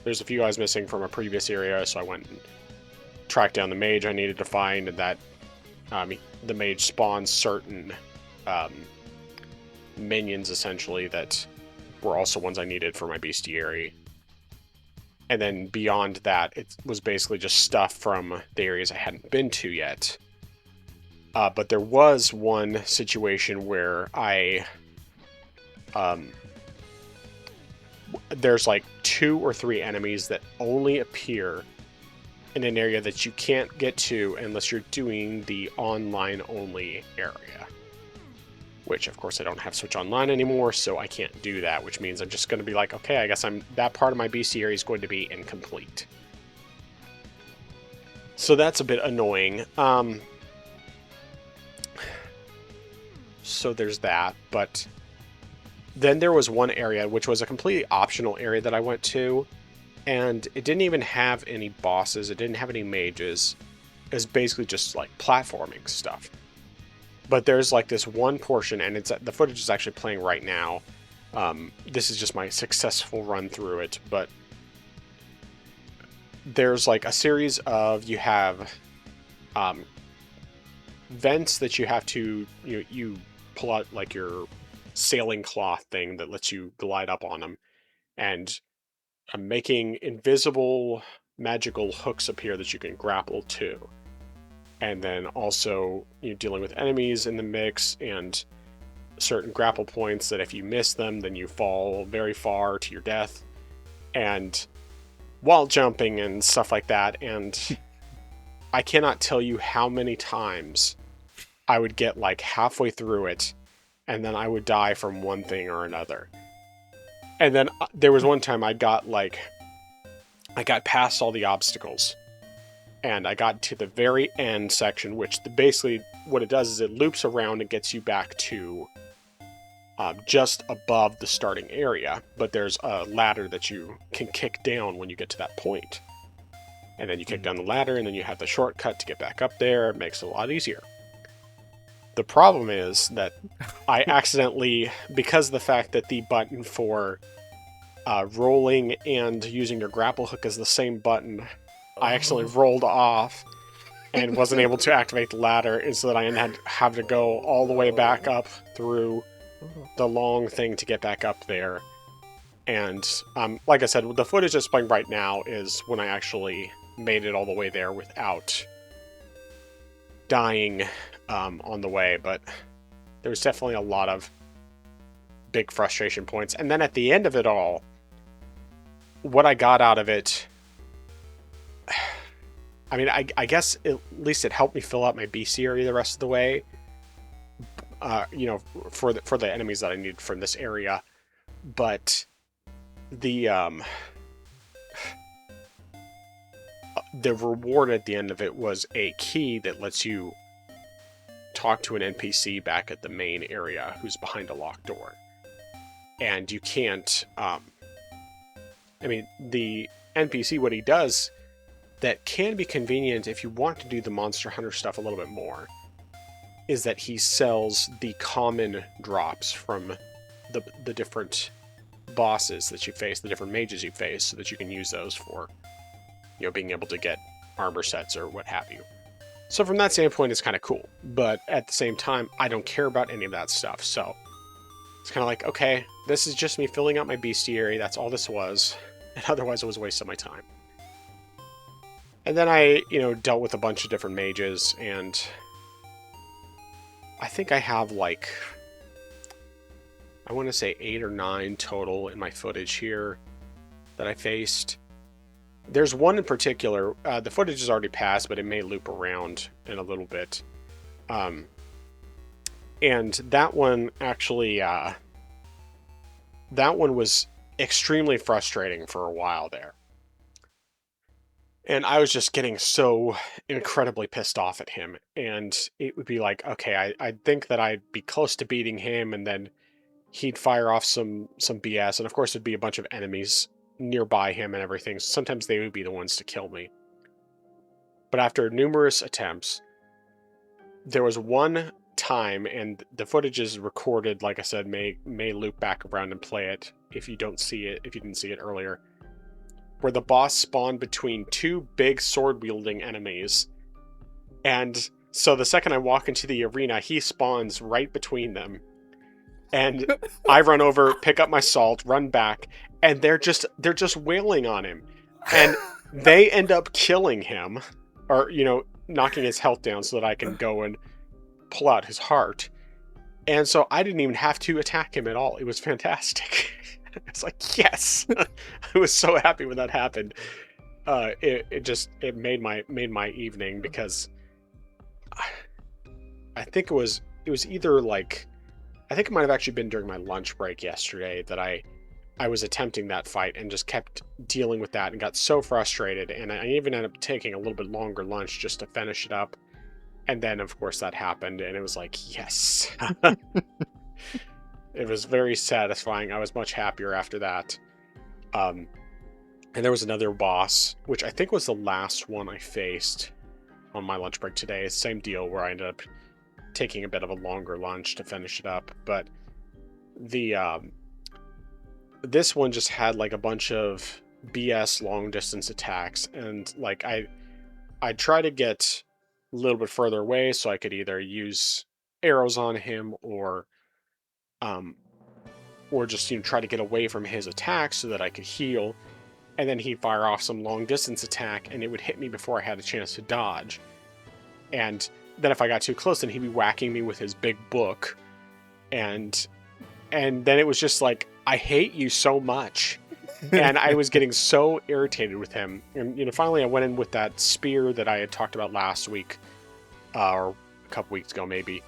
There's a few I was missing from a previous area, so I went and tracked down the mage I needed to find, and that the mage spawns certain minions, essentially, that were also ones I needed for my bestiary. And then beyond that, it was basically just stuff from the areas I hadn't been to yet. But there was one situation where there's like 2 or 3 enemies that only appear in an area that you can't get to unless you're doing the online only area. Which, of course, I don't have Switch Online anymore, so I can't do that, which means I'm just going to be like, okay, I guess that part of my bestiary is going to be incomplete. So that's a bit annoying. So there's that, but then there was one area which was a completely optional area that I went to, and it didn't even have any bosses, it didn't have any mages. It was basically just like platforming stuff. But there's like this one portion, and the footage is actually playing right now. This is just my successful run through it, but there's like a series of, you have vents that you have to, you pull out like your sailing cloth thing that lets you glide up on them, and making invisible magical hooks appear that you can grapple to. And then also dealing with enemies in the mix, and certain grapple points that if you miss them, then you fall very far to your death, and wall jumping and stuff like that. And I cannot tell you how many times I would get like halfway through it, and then I would die from one thing or another. And then there was one time I got past all the obstacles, and I got to the very end section, which basically what it does is it loops around and gets you back to just above the starting area. But there's a ladder that you can kick down when you get to that point. And then you kick down the ladder, and then you have the shortcut to get back up there. It makes it a lot easier. The problem is that I accidentally, because of the fact that the button for rolling and using your grapple hook is the same button, I accidentally rolled off and wasn't able to activate the ladder, and so that I had have to go all the way back up through the long thing to get back up there. And like I said, the footage that's playing right now is when I actually made it all the way there without dying on the way. But there was definitely a lot of big frustration points. And then at the end of it all, what I got out of it, I mean, I guess at least it helped me fill out my bestiary the rest of the way. You know, for the enemies that I needed from this area. But the reward at the end of it was a key that lets you talk to an NPC back at the main area who's behind a locked door. And you can't, I mean, the NPC, what he does that can be convenient if you want to do the Monster Hunter stuff a little bit more, is that he sells the common drops from the different bosses that you face, the different mages you face, so that you can use those for, you know, being able to get armor sets or what have you. So from that standpoint, it's kind of cool. But at the same time, I don't care about any of that stuff. So it's kind of like, okay, this is just me filling out my bestiary. That's all this was. And otherwise, it was a waste of my time. And then I, you know, dealt with a bunch of different mages. And I think I have like, I want to say 8 or 9 total in my footage here that I faced. There's one in particular, the footage is already passed, but it may loop around in a little bit. And that one actually, that one was extremely frustrating for a while there. And I was just getting so incredibly pissed off at him. And it would be like, okay, I'd think that I'd be close to beating him, and then he'd fire off some BS. And of course, there'd be a bunch of enemies nearby him and everything. So sometimes they would be the ones to kill me. But after numerous attempts, there was one time, and the footage is recorded, like I said, may loop back around and play it if you don't see it, if you didn't see it earlier, where the boss spawned between 2 big sword-wielding enemies. And so the second I walk into the arena, he spawns right between them. And I run over, pick up my salt, run back, and they're just wailing on him. And they end up killing him, or, you know, knocking his health down so that I can go and pull out his heart. And so I didn't even have to attack him at all. It was fantastic. It's like, yes. I was so happy when that happened. It made my evening, because I think it was either like, I think it might have actually been during my lunch break yesterday that I was attempting that fight and just kept dealing with that and got so frustrated. And I even ended up taking a little bit longer lunch just to finish it up. And then, of course, that happened, and it was like, yes. It was very satisfying. I was much happier after that. And there was another boss, which I think was the last one I faced on my lunch break today. Same deal, where I ended up taking a bit of a longer lunch to finish it up. But the this one just had like a bunch of BS long distance attacks, and like I try to get a little bit further away so I could either use arrows on him or just, you know, try to get away from his attack so that I could heal. And then he'd fire off some long distance attack, and it would hit me before I had a chance to dodge. And then if I got too close, then he'd be whacking me with his big book. And then it was just like, I hate you so much. And I was getting so irritated with him. And, you know, finally I went in with that spear that I had talked about last week, or a couple weeks ago maybe,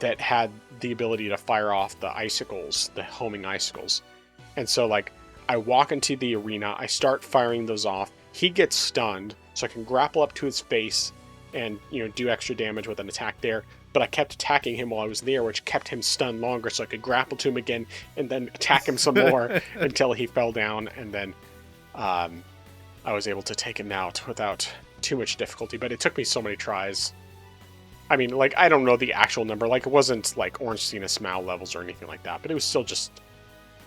that had the ability to fire off the icicles, the homing icicles. And so, like, I walk into the arena, I start firing those off. He gets stunned, so I can grapple up to his face and, you know, do extra damage with an attack there. But I kept attacking him while I was there, which kept him stunned longer, so I could grapple to him again and then attack him some more until he fell down. And then I was able to take him out without too much difficulty. But it took me so many tries. I mean, like, I don't know the actual number. Like, it wasn't like Orange Cena Smile levels or anything like that, but it was still just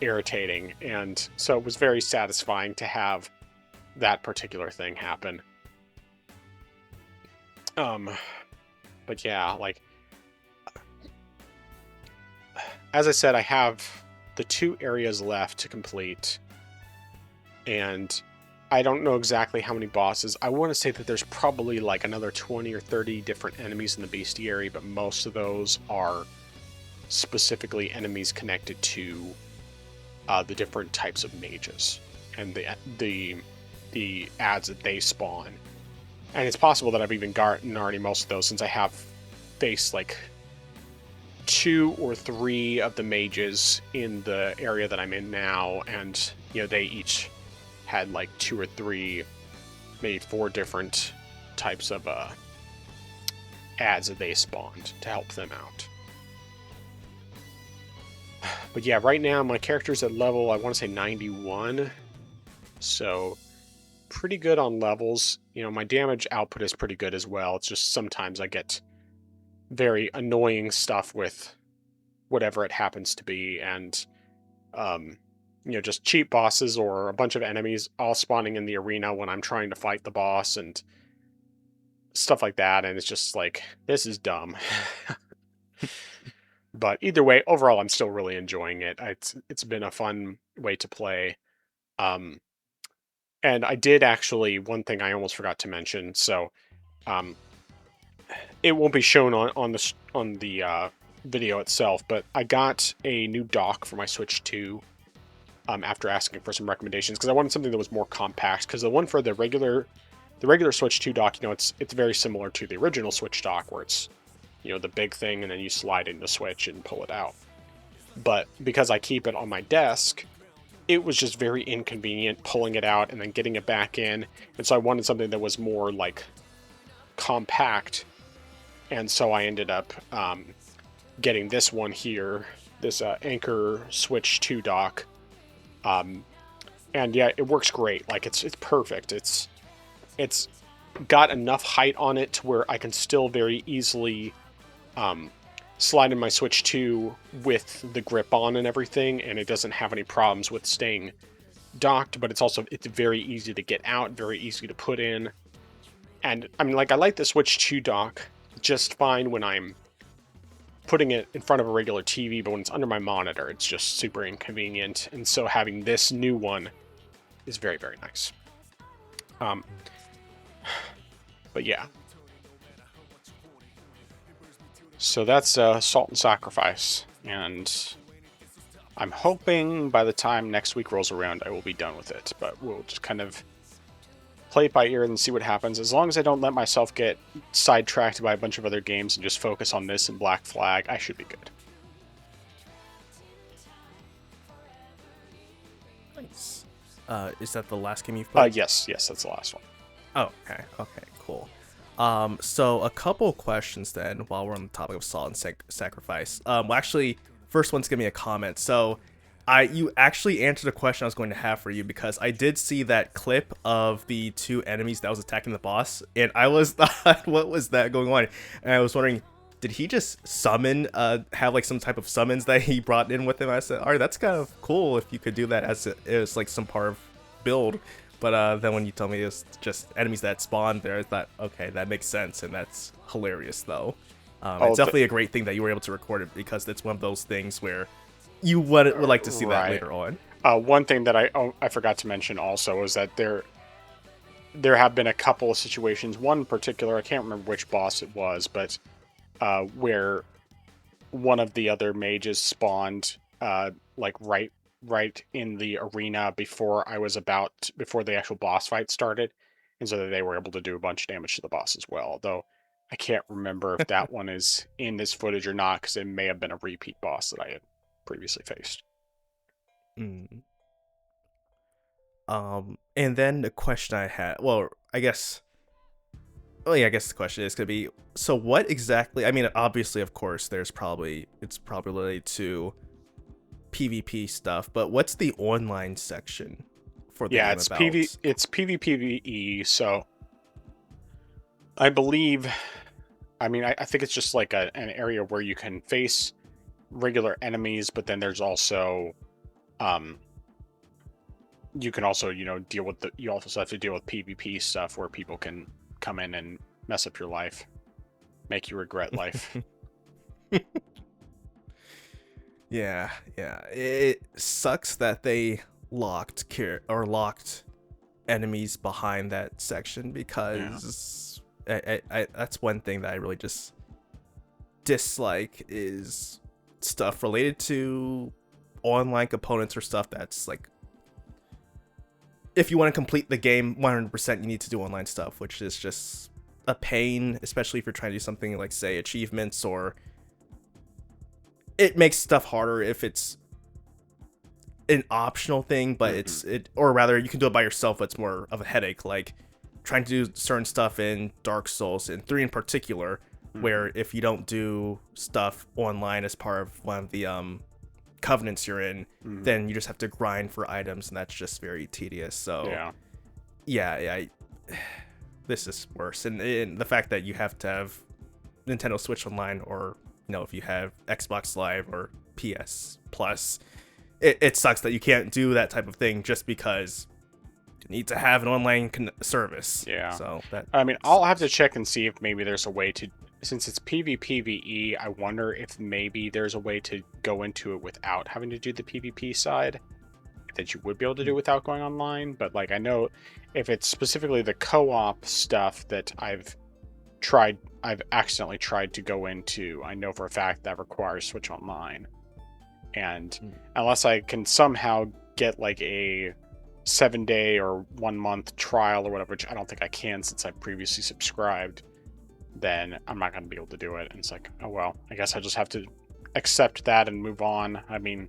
irritating. And so it was very satisfying to have that particular thing happen. But yeah, like, as I said, I have the 2 areas left to complete, and I don't know exactly how many bosses. I want to say that there's probably like another 20 or 30 different enemies in the bestiary, but most of those are specifically enemies connected to the different types of mages and the ads that they spawn. And it's possible that I've even gotten already most of those, since I have faced like 2 or 3 of the mages in the area that I'm in now, and they each had like 2 or 3, maybe 4 different types of ads that they spawned to help them out. But yeah, right now my character's at level, I want to say 91, so pretty good on levels. My damage output is pretty good as well. It's just sometimes I get very annoying stuff with whatever it happens to be, and just cheap bosses or a bunch of enemies all spawning in the arena when I'm trying to fight the boss and stuff like that, and it's just like, this is dumb. But either way, overall, I'm still really enjoying it. It's been a fun way to play. And I did actually, one thing I almost forgot to mention. So, it won't be shown on the video itself, but I got a new dock for my Switch 2. After asking for some recommendations, because I wanted something that was more compact. Because the one for the regular Switch 2 dock, it's very similar to the original Switch dock, where it's the big thing, and then you slide in the Switch and pull it out. But because I keep it on my desk, it was just very inconvenient pulling it out and then getting it back in. And so I wanted something that was more like compact. And so I ended up getting this one here, this Anchor Switch 2 dock. And yeah, it works great. Like, it's perfect. It's got enough height on it to where I can still very easily slide in my Switch 2 with the grip on and everything, and it doesn't have any problems with staying docked, but it's very easy to get out, very easy to put in. And I mean, like, I like the Switch 2 dock just fine when I'm putting it in front of a regular TV, but when it's under my monitor, it's just super inconvenient. And so having this new one is very, very nice. But yeah. So that's Salt and Sacrifice, and I'm hoping by the time next week rolls around, I will be done with it. But we'll just kind of play it by ear and see what happens. As long as I don't let myself get sidetracked by a bunch of other games and just focus on this and Black Flag, I should be good. Nice. Is that the last game you've played? Yes, that's the last one. Oh, okay, cool. So a couple questions then, while we're on the topic of Salt and Sacrifice. Well, actually, first one's gonna be a comment. So, you actually answered a question I was going to have for you, because I did see that clip of the 2 enemies that was attacking the boss, and I was thought, what was that going on? And I was wondering, did he just summon, have like some type of summons that he brought in with him? I said, all right, that's kind of cool if you could do that as it was like some part of build. But then when you told me it's just enemies that spawn there, I thought, okay, that makes sense, and that's hilarious, though. It's definitely a great thing that you were able to record it, because it's one of those things where you would like to see that later on. One thing that I forgot to mention also is that there have been a couple of situations, one in particular, I can't remember which boss it was, but where one of the other mages spawned like right in the arena before the actual boss fight started, and so that they were able to do a bunch of damage to the boss as well. Though I can't remember if that one is in this footage or not, because it may have been a repeat boss that I had previously faced. And then the question I had, I guess the question is gonna be, so what exactly? I mean, obviously, of course, it's probably related to PvP stuff, but what's the online section for the game about? It's PvPvE, so I believe, I mean, I think it's just like an area where you can face regular enemies, but then there's also you can also deal with you also have to deal with PvP stuff, where people can come in and mess up your life, make you regret life. Yeah. It sucks that they locked enemies behind that section, because that's one thing that I really just dislike is stuff related to online components or stuff that's like, if you want to complete the game 100%, you need to do online stuff, which is just a pain, especially if you're trying to do something like, say, achievements, or it makes stuff harder if it's an optional thing, but or rather you can do it by yourself, but it's more of a headache, like trying to do certain stuff in Dark Souls, in 3 in particular, where if you don't do stuff online as part of one of the covenants you're in, then you just have to grind for items, and that's just very tedious. So yeah, this is worse. And the fact that you have to have Nintendo Switch Online, or if you have Xbox Live or PS Plus, it sucks that you can't do that type of thing just because you need to have an online service. Yeah. So that, I mean, I'll have to check and see if maybe there's a way to, since it's PvPvE, I wonder if maybe there's a way to go into it without having to do the PvP side, that you would be able to do without going online. But like, I know if it's specifically the co-op stuff that I've accidentally tried to go into, I know for a fact that requires Switch Online. And unless I can somehow get like a 7-day or 1-month trial or whatever, which I don't think I can since I previously subscribed, then I'm not going to be able to do it. And it's like, oh well, I guess I just have to accept that and move on. I mean,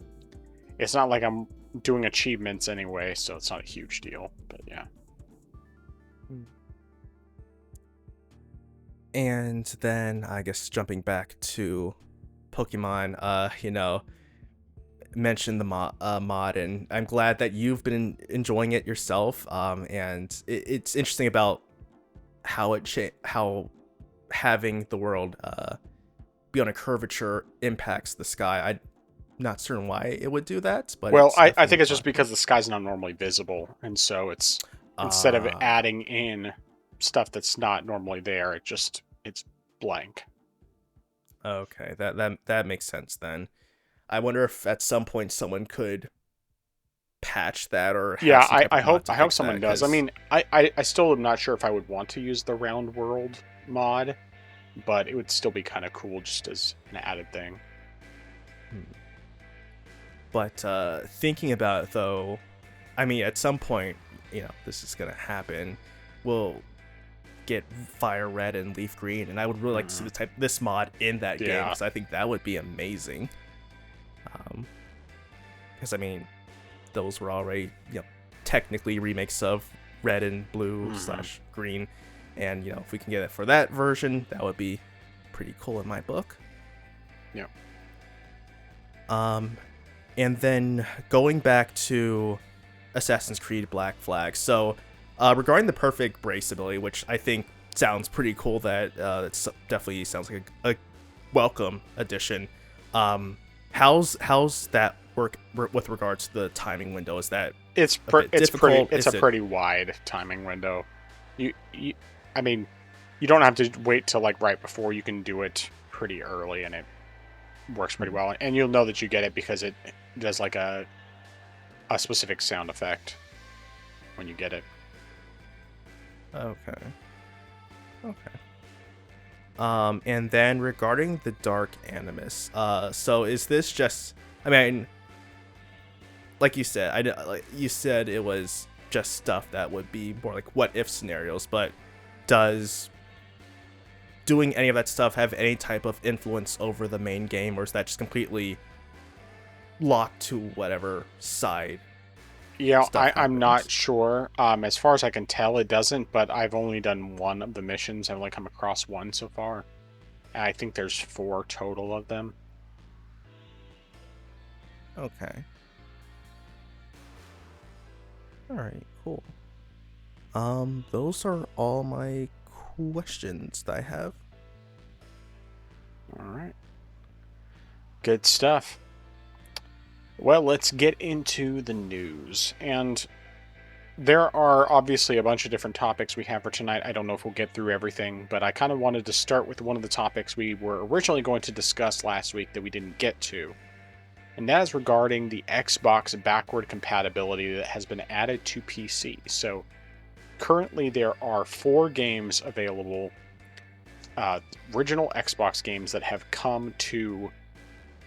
it's not like I'm doing achievements anyway, so it's not a huge deal, but yeah. And then I guess jumping back to Pokemon, mentioned the mod, and I'm glad that you've been enjoying it yourself. And it's interesting about how how having the world be on a curvature impacts the sky. I'm not certain why it would do that, but well, I think it's just because the sky's not normally visible, and so it's instead of adding in stuff that's not normally there, it's blank. Okay, that makes sense then. I wonder if at some point someone could patch that, or yeah, I hope someone does. I mean, I still am not sure if I would want to use the round world mod, but it would still be kind of cool just as an added thing. But thinking about it though, I mean, at some point, this is gonna happen. We'll get Fire Red and Leaf Green, and I would really like to see this mod in that game, because I think that would be amazing. Because I mean, those were already technically remakes of Red and Blue / Green, and if we can get it for that version, that would be pretty cool in my book. Yeah. And then going back to Assassin's Creed Black Flag. So regarding the perfect brace ability, which I think sounds pretty cool, that it definitely sounds like a welcome addition. How's that work with regards to the timing window? Is that it's a pretty wide timing window. I mean, you don't have to wait till like right before. You can do it pretty early, and it works pretty well. And you'll know that you get it because it does like a specific sound effect when you get it. Okay. And then regarding the Dark Animus, so is this just? I mean, like you said, you said it was just stuff that would be more like what if scenarios, but does doing any of that stuff have any type of influence over the main game, or is that just completely locked to whatever side? Yeah, I'm not sure. As far as I can tell, it doesn't, but I've only done one of the missions. I've only come across one so far. And I think there's 4 total of them. Okay. Alright, cool. Those are all my questions that I have. Alright. Good stuff. Well, let's get into the news. And there are obviously a bunch of different topics we have for tonight. I don't know if we'll get through everything, but I kind of wanted to start with one of the topics we were originally going to discuss last week that we didn't get to. And that is regarding the Xbox backward compatibility that has been added to PC. So currently there are 4 games available, original Xbox games that have come to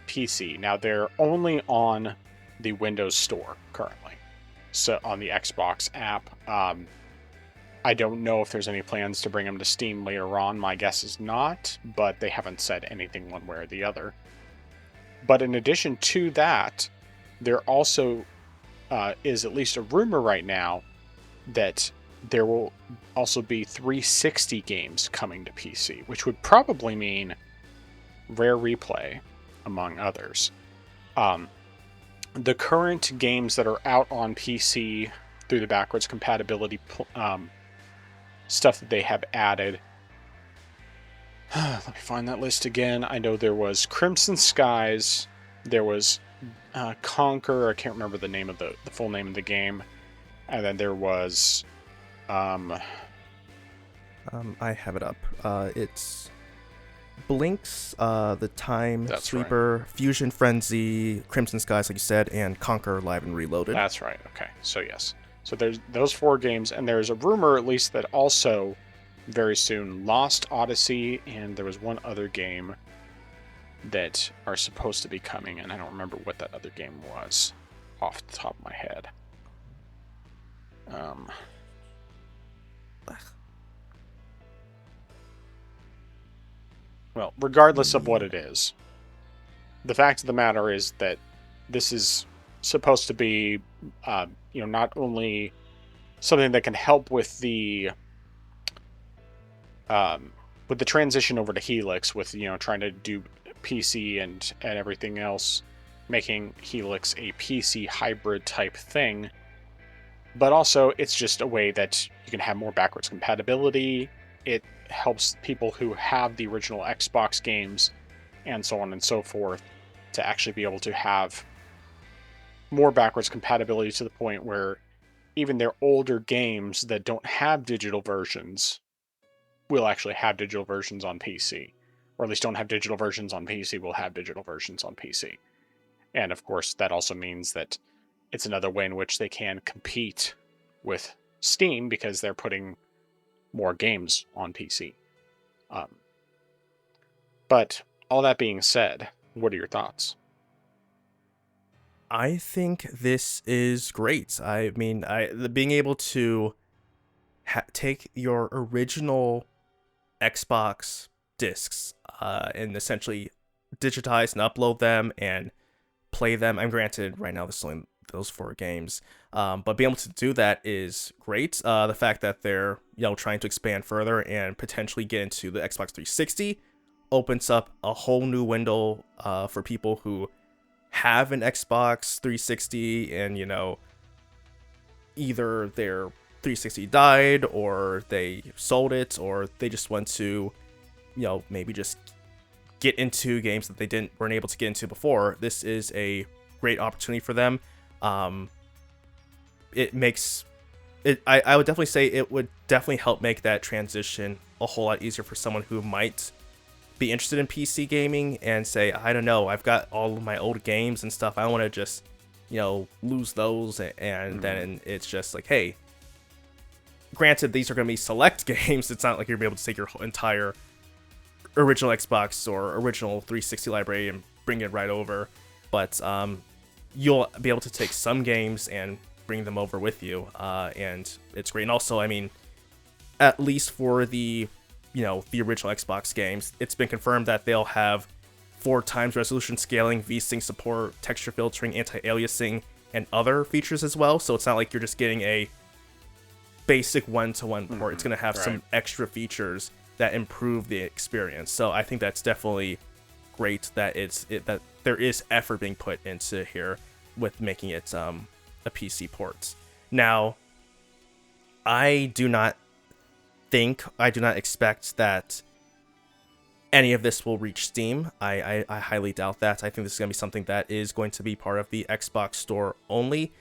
PC. Now they're only on the Windows Store currently, so on the Xbox app. I don't know if there's any plans to bring them to Steam later on. My guess is not, but they haven't said anything one way or the other. But in addition to that, there also is at least a rumor right now that there will also be 360 games coming to PC, which would probably mean Rare Replay, among others. The current games that are out on PC through the backwards compatibility stuff that they have added. Let me find that list again. I know there was Crimson Skies, there was Conquer. I can't remember the name of the full name of the game, and then there was. I have it up. It's Blinks, the Time That's Sweeper, right. Fusion Frenzy, Crimson Skies, like you said, and Conquer Live and Reloaded. That's right. Okay, so yes. So there's those 4 games, and there's a rumor at least that also very soon Lost Odyssey, and there was one other game that are supposed to be coming, and I don't remember what that other game was off the top of my head. Well, regardless of what it is, the fact of the matter is that this is supposed to be, not only something that can help with the transition over to Helix, with trying to do PC and everything else, making Helix a PC hybrid type thing, but also it's just a way that you can have more backwards compatibility. It helps people who have the original Xbox games and so on and so forth to actually be able to have more backwards compatibility, to the point where even their older games that don't have digital versions will actually have digital versions on PC. Or at least don't have digital versions on PC, will have digital versions on PC. And of course, that also means that it's another way in which they can compete with Steam, because they're putting more games on PC. But all that being said, what are your thoughts? I think this is great. I mean, being able to take your original Xbox discs and essentially digitize and upload them and play them. I'm granted right now this is only those 4 games, but being able to do that is great. The fact that they're trying to expand further and potentially get into the Xbox 360 opens up a whole new window for people who have an Xbox 360 and either their 360 died or they sold it, or they just want to maybe just get into games that they weren't able to get into before. This is a great opportunity for them. It makes it I would definitely say it would definitely help make that transition a whole lot easier for someone who might be interested in PC gaming and say, I don't know, I've got all of my old games and stuff, I don't want to just lose those, and then it's just like, hey, granted these are going to be select games, it's not like you're going to be able to take your entire original Xbox or original 360 library and bring it right over, but you'll be able to take some games and bring them over with you, and it's great. And also, I mean, at least for the the original Xbox games, it's been confirmed that they'll have 4 times resolution scaling, VSync support, texture filtering, anti-aliasing, and other features as well. So it's not like you're just getting a basic one-to-one port. It's going to have some extra features that improve the experience. So I think that's definitely great that that there is effort being put into here with making it a PC port. Now, I do not expect that any of this will reach Steam. I highly doubt that. I think this is going to be something that is going to be part of the Xbox store only,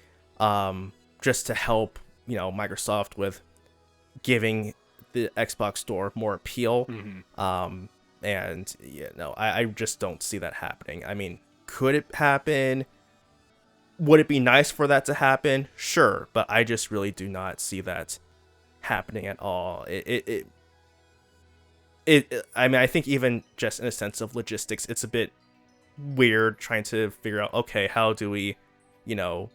just to help Microsoft with giving the Xbox store more appeal. And I just don't see that happening. I mean, could it happen? Would it be nice for that to happen? Sure, but I just really do not see that happening at all. I mean, I think even just in a sense of logistics, it's a bit weird trying to figure out, okay, how do we, you know,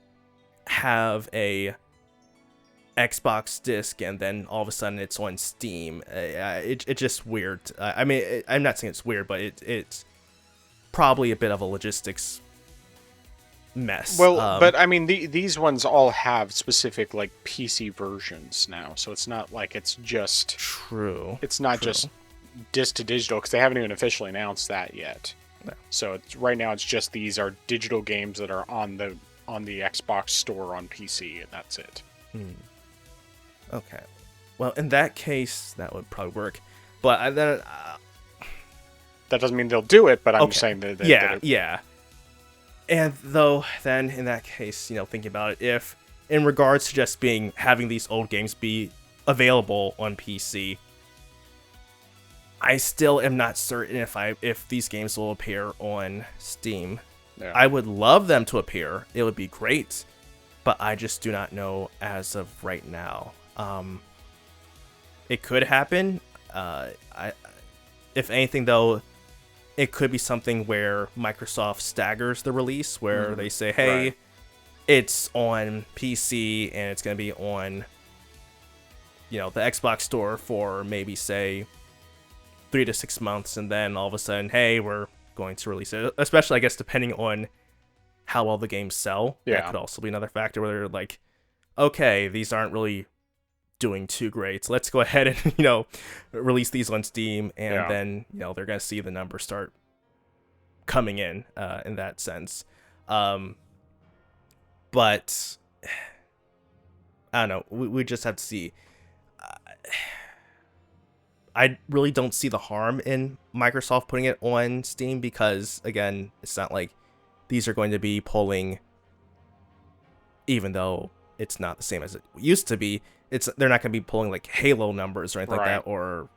have a Xbox disc and then all of a sudden it's on Steam. It's just weird. I mean, I'm not saying it's weird, but it's probably a bit of a logistics mess. Well, but I mean, these ones all have specific like PC versions now, so it's not like it's just true. It's not True. just disc to digital because they haven't even officially announced that yet. No. So right now it's just these are digital games that are on the Xbox store on PC, and that's it. Okay. Well, in that case, that would probably work. But then that doesn't mean they'll do it, but I'm okay. just saying that. Yeah. And though, then in that case, you know, thinking about it, if in regards to just having these old games be available on PC, I still am not certain if these games will appear on Steam. Yeah. I would love them to appear. It would be great, but I just do not know as of right now. It could happen. If anything, though, it could be something where Microsoft staggers the release, where they say, "Hey, Right. it's on PC and it's going to be on, you know, the Xbox Store for maybe say 3 to 6 months, and then all of a sudden, hey, we're going to release it." Especially, I guess, depending on how well the games sell. Yeah. That could also be another factor where they're like, okay, these aren't really doing too great, so let's go ahead and, you know, release these on Steam, and then, you know, they're going to see the numbers start coming in that sense. But I don't know. We just have to see. I really don't see the harm in Microsoft putting it on Steam because, again, it's not like these are going to be pulling, even though it's not the same as it used to be. They're not going to be pulling like Halo numbers or anything like that, or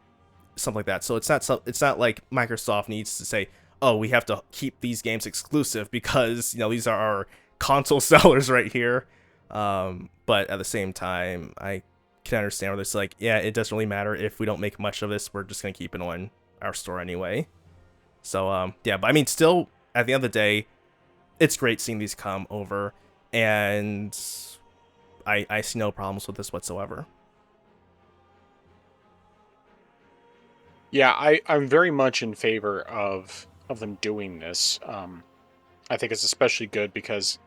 something like that. So it's not like Microsoft needs to say, oh, we have to keep these games exclusive because, you know, these are our console sellers right here. But at the same time, I can understand where it's like, yeah, it doesn't really matter if we don't make much of this. We're just gonna keep it on our store anyway. So yeah, but I mean, still, at the end of the day, it's great seeing these come over, and I see no problems with this whatsoever. Yeah, I'm very much in favor of them doing this. I think it's especially good because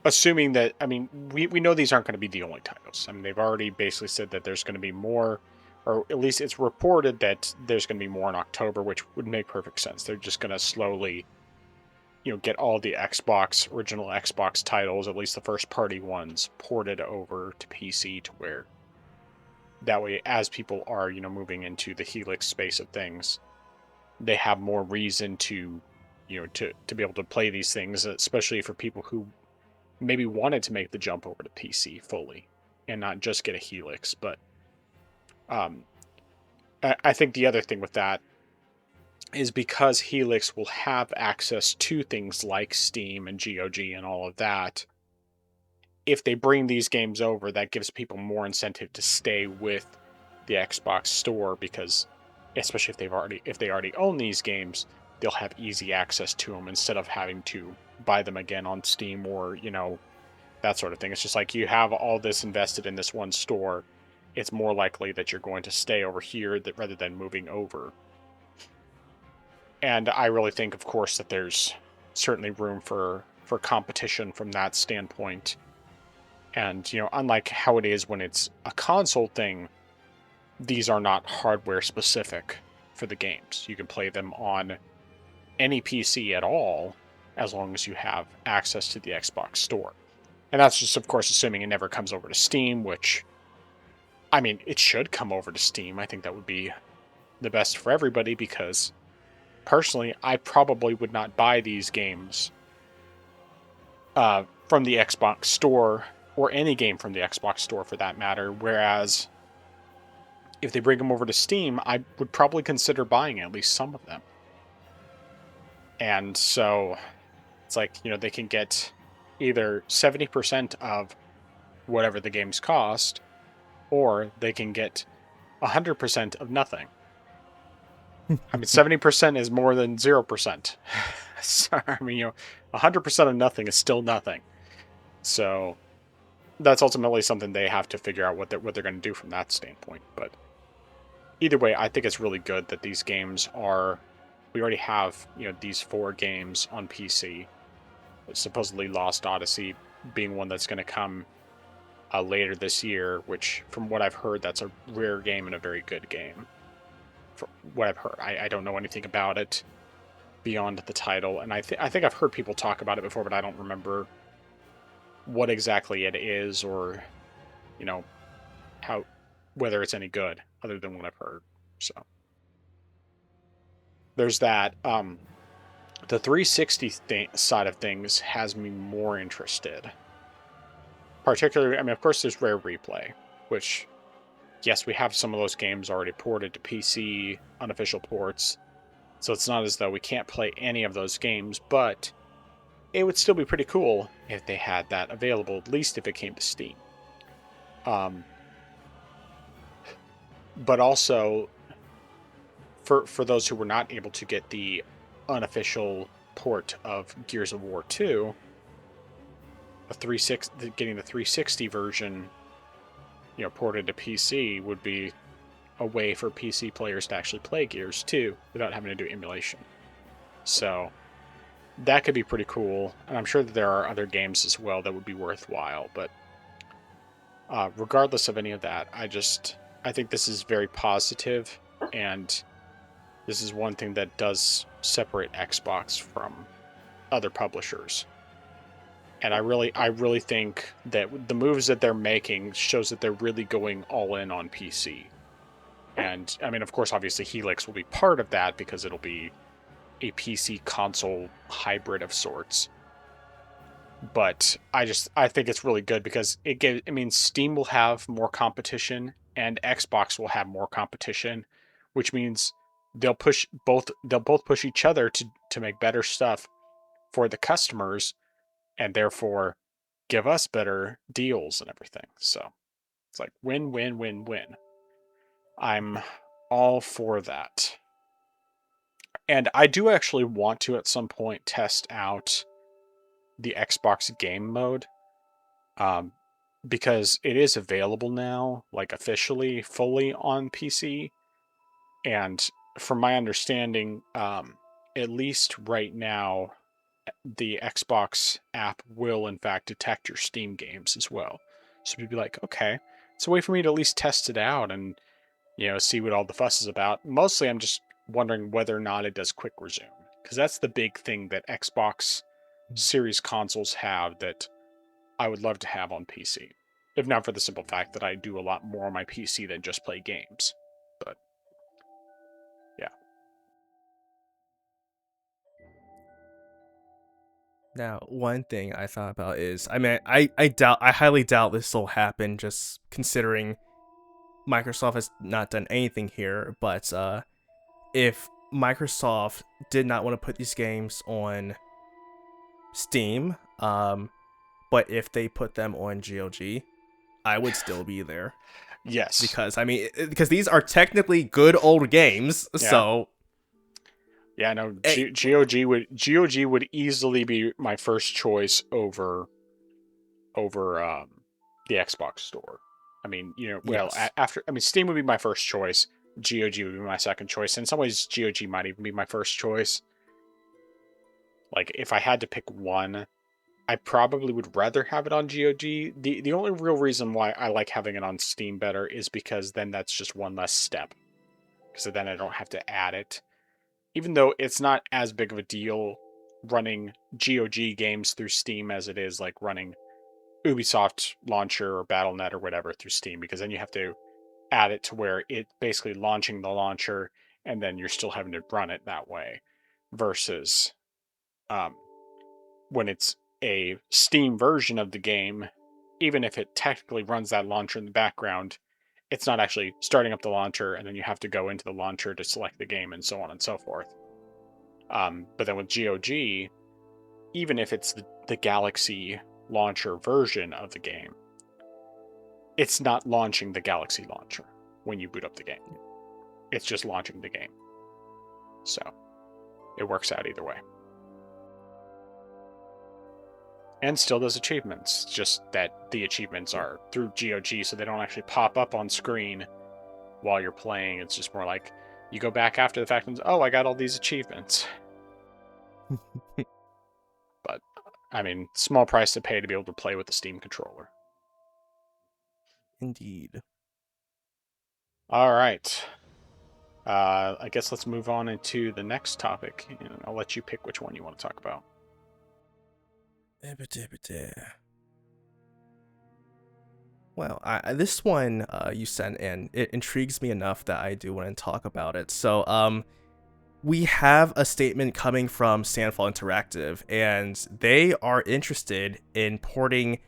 assuming that, I mean, we know these aren't going to be the only titles. I mean, they've already basically said that there's going to be more, or at least it's reported that there's going to be more in October, which would make perfect sense. They're just going to slowly, you know, get all the original Xbox titles, at least the first party ones, ported over to PC to where that way, as people are, you know, moving into the Helix space of things, they have more reason to, you know, to be able to play these things, especially for people who maybe wanted to make the jump over to PC fully and not just get a Helix. But I think the other thing with that is because Helix will have access to things like Steam and GOG and all of that. If they bring these games over, that gives people more incentive to stay with the Xbox store because, especially if they already own these games, they'll have easy access to them instead of having to buy them again on Steam or, you know, that sort of thing. It's just like you have all this invested in this one store. It's more likely that you're going to stay over here rather than moving over. And I really think, of course, that there's certainly room for competition from that standpoint. And, you know, unlike how it is when it's a console thing, these are not hardware specific for the games. You can play them on any PC at all as long as you have access to the Xbox store. And that's just, of course, assuming it never comes over to Steam, which, I mean, it should come over to Steam. I think that would be the best for everybody because, personally, I probably would not buy these games from the Xbox store, or any game from the Xbox store for that matter, whereas if they bring them over to Steam, I would probably consider buying at least some of them. And so it's like, you know, they can get either 70% of whatever the games cost, or they can get 100% of nothing. I mean, 70% is more than 0%. So, I mean, 100% of nothing is still nothing. So that's ultimately something they have to figure out what they're going to do from that standpoint. But either way, I think it's really good that these games are. We already have these 4 games on PC. Supposedly Lost Odyssey being one that's going to come later this year, which from what I've heard, that's a rare game and a very good game. From what I've heard, I don't know anything about it beyond the title, and I think I've heard people talk about it before, but I don't remember what exactly it is or how whether it's any good other than what I've heard. So there's that. The 360 side of things has me more interested. Particularly, I mean, of course, there's Rare Replay, which, yes, we have some of those games already ported to PC, unofficial ports, so it's not as though we can't play any of those games, but it would still be pretty cool if they had that available, at least if it came to Steam. But also, for those who were not able to get the unofficial port of Gears of War 2, getting the 360 version, ported to PC would be a way for PC players to actually play Gears 2 without having to do emulation. So that could be pretty cool, and I'm sure that there are other games as well that would be worthwhile. But regardless of any of that, I think this is very positive, and this is one thing that does separate Xbox from other publishers. And I really think that the moves that they're making shows that they're really going all in on PC. And I mean, of course, obviously Helix will be part of that because it'll be a PC console hybrid of sorts. But I think it's really good because it means Steam will have more competition and Xbox will have more competition, which means they'll both push each other to make better stuff for the customers and therefore give us better deals and everything. So it's like win win win win. I'm all for that. And I do actually want to at some point test out the Xbox game mode, um, because it is available now, like officially, fully on PC. And from my understanding, at least right now, the Xbox app will in fact detect your Steam games as well. So you'd be like, okay, it's a way for me to at least test it out and see what all the fuss is about. Mostly, I'm just wondering whether or not it does quick resume, because that's the big thing that Xbox Series consoles have that I would love to have on PC. If not for the simple fact that I do a lot more on my PC than just play games. But yeah. Now, one thing I thought about is, I mean, I highly doubt this will happen, just considering Microsoft has not done anything here. But if Microsoft did not want to put these games on Steam, but if they put them on GOG, I would still be there. Yes. Because I mean, because these are technically good old games, Yeah. so Yeah, no, GOG would easily be my first choice over the Xbox store. I mean, yes. after Steam would be my first choice. GOG would be my second choice. In some ways, GOG might even be my first choice. Like if I had to pick one, I probably would rather have it on GOG. The only real reason why I like having it on Steam better is because then that's just one less step. Because then I don't have to add it. Even though it's not as big of a deal running GOG games through Steam as it is like running Ubisoft launcher or Battle.net or whatever through Steam, because then you have to add it to where it basically launching the launcher and then you're still having to run it that way versus um, when it's a Steam version of the game, even if it technically runs that launcher in the background, it's not actually starting up the launcher, and then you have to go into the launcher to select the game and so on and so forth. But then with GOG, even if it's the Galaxy launcher version of the game, it's not launching the Galaxy launcher when you boot up the game. It's just launching the game. So it works out either way. And still does achievements, just that the achievements are through GOG, so they don't actually pop up on screen while you're playing. It's just more like you go back after the fact and oh, I got all these achievements. But I mean, small price to pay to be able to play with the Steam controller. Indeed. All right. I guess let's move on into the next topic, and I'll let you pick which one you want to talk about. Well, this one you sent in, it intrigues me enough that I do want to talk about it. So, we have a statement coming from Sandfall Interactive, and they are interested in porting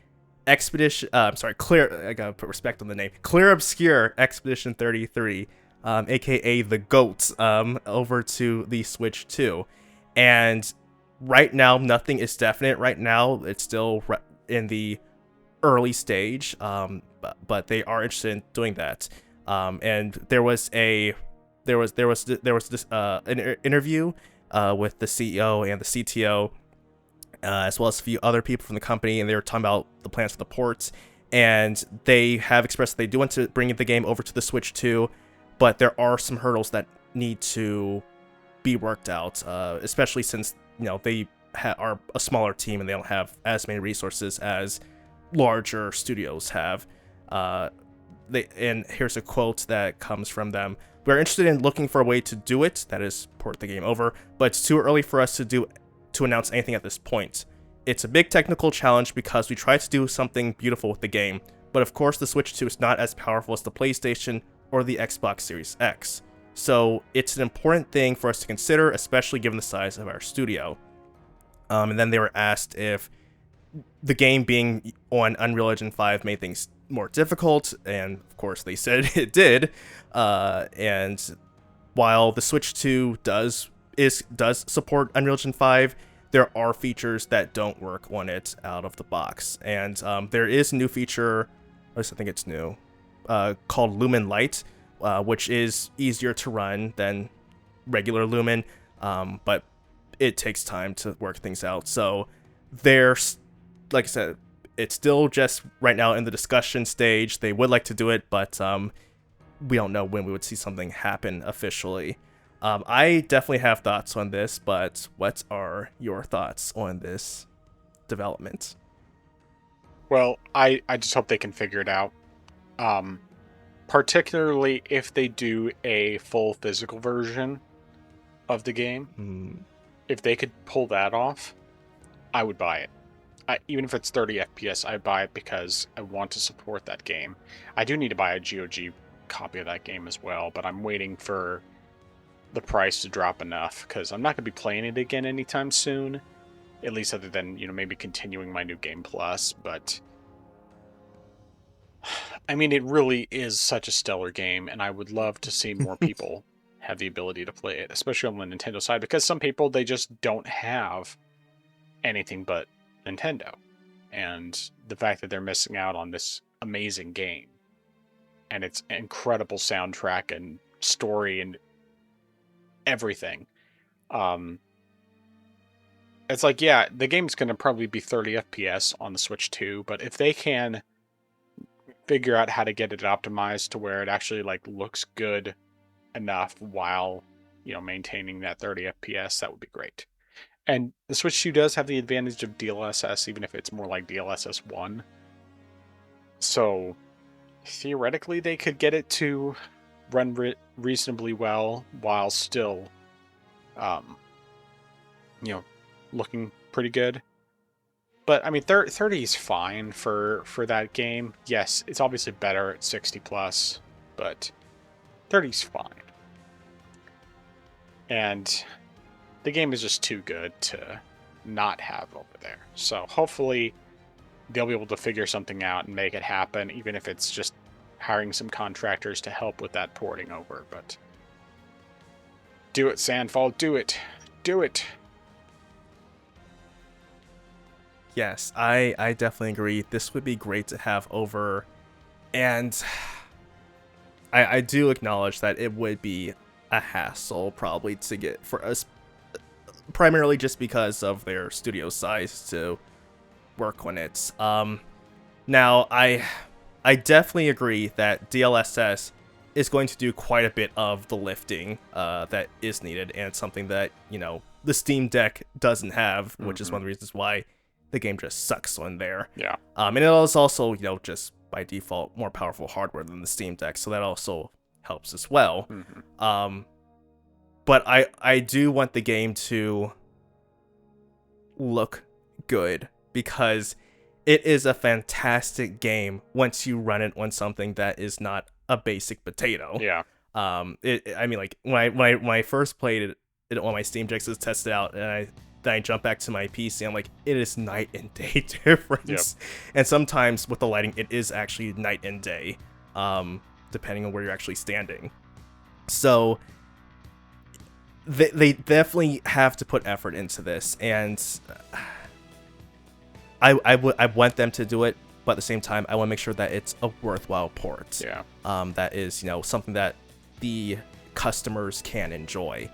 Clear. I gotta put respect on the name. Clear Obscure Expedition 33, aka the GOAT, over to the Switch 2. And right now, nothing is definite. Right now, it's still in the early stage, but they are interested in doing that. And there was this an interview with the CEO and the CTO, as well as a few other people from the company, and they were talking about the plans for the ports. And they have expressed that they do want to bring the game over to the Switch 2, but there are some hurdles that need to be worked out, especially since they are a smaller team and they don't have as many resources as larger studios have. And here's a quote that comes from them: "We're interested in looking for a way to do it, that is, port the game over, but it's too early for us to announce anything at this point. It's a big technical challenge because we try to do something beautiful with the game, but of course the Switch 2 is not as powerful as the PlayStation or the Xbox Series X. So it's an important thing for us to consider, especially given the size of our studio." And then they were asked if the game being on Unreal Engine 5 made things more difficult, and of course they said it did. And while the Switch 2 does support Unreal Engine 5, there are features that don't work on it out of the box. And there is a new feature, at least I think it's new, called Lumen Light, which is easier to run than regular Lumen, but it takes time to work things out. So there's, like I said, it's still just right now in the discussion stage. They would like to do it, but we don't know when we would see something happen officially. I definitely have thoughts on this, but what are your thoughts on this development? Well, I just hope they can figure it out. Particularly if they do a full physical version of the game. If they could pull that off, I would buy it. Even if it's 30 FPS, I'd buy it because I want to support that game. I do need to buy a GOG copy of that game as well, but I'm waiting for the price to drop enough because I'm not going to be playing it again anytime soon, at least other than, maybe continuing my new Game Plus. But I mean, it really is such a stellar game, and I would love to see more people have the ability to play it, especially on the Nintendo side, because some people, they just don't have anything but Nintendo. And the fact that they're missing out on this amazing game and its incredible soundtrack and story and everything. It's like, yeah, the game's going to probably be 30 FPS on the Switch 2, but if they can figure out how to get it optimized to where it actually looks good enough while, maintaining that 30 FPS, that would be great. And the Switch 2 does have the advantage of DLSS, even if it's more like DLSS 1. So theoretically, they could get it to run reasonably well while still, looking pretty good. But I mean, 30 is fine for that game. Yes, it's obviously better at 60 plus, but 30 is fine. And the game is just too good to not have over there. So hopefully they'll be able to figure something out and make it happen, even if it's just hiring some contractors to help with that porting over. But do it, Sandfall. Do it. Do it. Yes, I definitely agree. This would be great to have over. And I do acknowledge that it would be a hassle probably to get for us, primarily just because of their studio size to work on it. Now I definitely agree that DLSS is going to do quite a bit of the lifting that is needed, and it's something that, you know, the Steam Deck doesn't have, which is one of the reasons why the game just sucks on there. Yeah. And it is also, you know, just by default more powerful hardware than the Steam Deck, so that also helps as well. But I do want the game to look good, because it is a fantastic game once you run it on something that is not a basic potato. Yeah. I mean, like when I first played it on my Steam Deck, to test it out, and then I jump back to my PC, I'm like, it is night and day difference. Yep. And sometimes with the lighting, it is actually night and day, depending on where you're actually standing. So they definitely have to put effort into this, and I want them to do it, but at the same time, I want to make sure that it's a worthwhile port. Yeah. That is, you know, something that the customers can enjoy.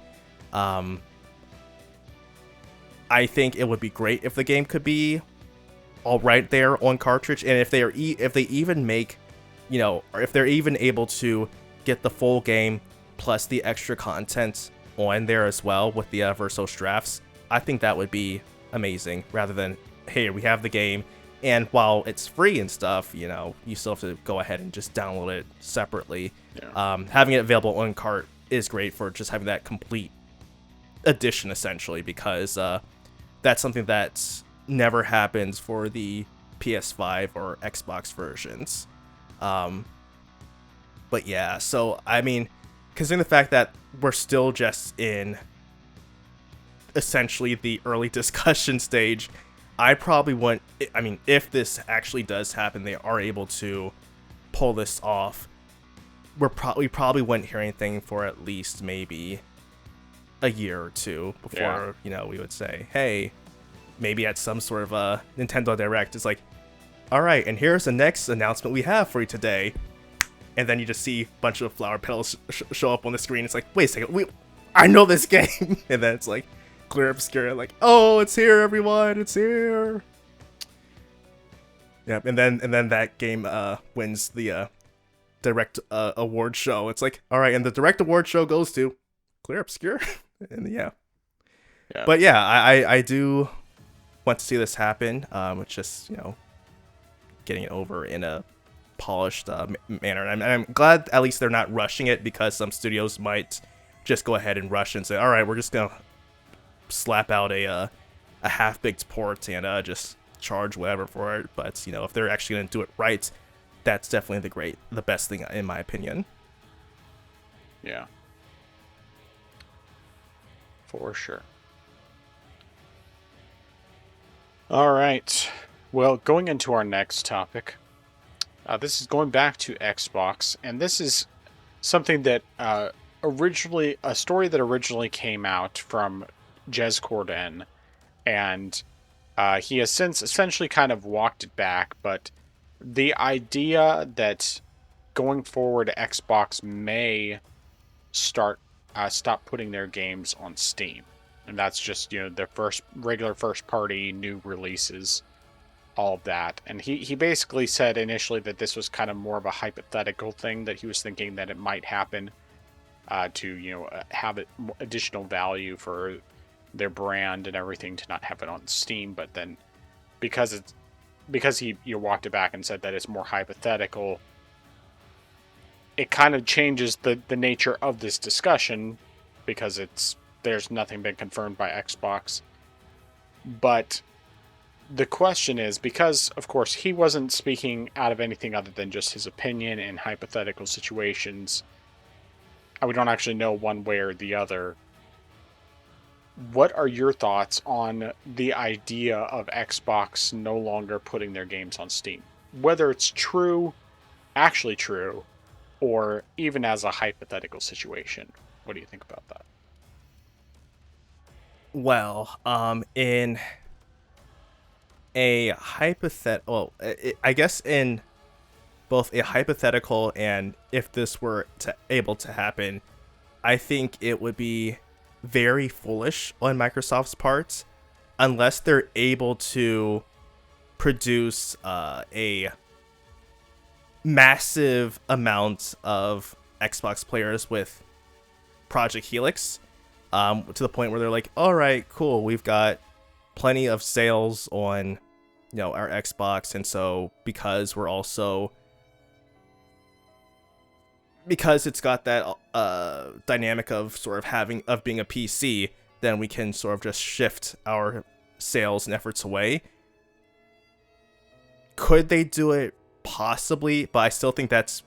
I think it would be great if the game could be all right there on cartridge, and if they even make, you know, or if they're even able to get the full game plus the extra content on there as well with the Versos drafts, I think that would be amazing, rather than, hey, we have the game, and while it's free and stuff, you know, you still have to go ahead and just download it separately. Yeah. Having it available on cart is great for just having that complete edition, essentially, because that's something that never happens for the PS5 or Xbox versions. But yeah, so I mean, considering the fact that we're still just in essentially the early discussion stage, I probably want, I mean, if this actually does happen, they are able to pull this off, we probably wouldn't hear anything for at least maybe a year or two before, you know, we would say, hey, maybe at some sort of a Nintendo Direct, it's like, all right, and here's the next announcement we have for you today. And then you just see a bunch of flower petals show up on the screen. It's like, wait a second, I know this game. And then it's like, clear obscure, like, oh, it's here, everyone, it's here. Yep, and then that game wins the Direct award show. It's like, all right, and the Direct award show goes to Clear Obscure. And yeah. But yeah, I do want to see this happen. It's just, you know, getting it over in a polished manner, and I'm glad at least they're not rushing it, because some studios might just go ahead and rush and say, all right, we're just gonna slap out a half-baked port and just charge whatever for it. But, you know, if they're actually gonna do it right, that's definitely the best thing in my opinion. Yeah, for sure. All right, well, going into our next topic, this is going back to Xbox, and this is something that a story that originally came out from Jez Corden, and he has since essentially kind of walked it back, but the idea that going forward Xbox may stop putting their games on Steam, and that's just, you know, their regular first party new releases, all of that. And he basically said initially that this was kind of more of a hypothetical thing, that he was thinking that it might happen to, you know, have it additional value for their brand and everything to not have it on Steam. But then because he, you know, walked it back and said that it's more hypothetical, it kind of changes the nature of this discussion, because there's nothing been confirmed by Xbox. But the question is, because, of course, he wasn't speaking out of anything other than just his opinion in hypothetical situations, and we don't actually know one way or the other. What are your thoughts on the idea of Xbox no longer putting their games on Steam? Whether it's actually true, or even as a hypothetical situation. What do you think about that? Well, in a hypothetical, I guess in both a hypothetical and if this were able to happen, I think it would be very foolish on Microsoft's part unless they're able to produce a massive amount of Xbox players with Project Helix, to the point where they're like, all right, cool, we've got plenty of sales on, our Xbox, and so because it's got that dynamic of sort of being a PC, then we can sort of just shift our sales and efforts away. Could they do it? Possibly, but I still think that's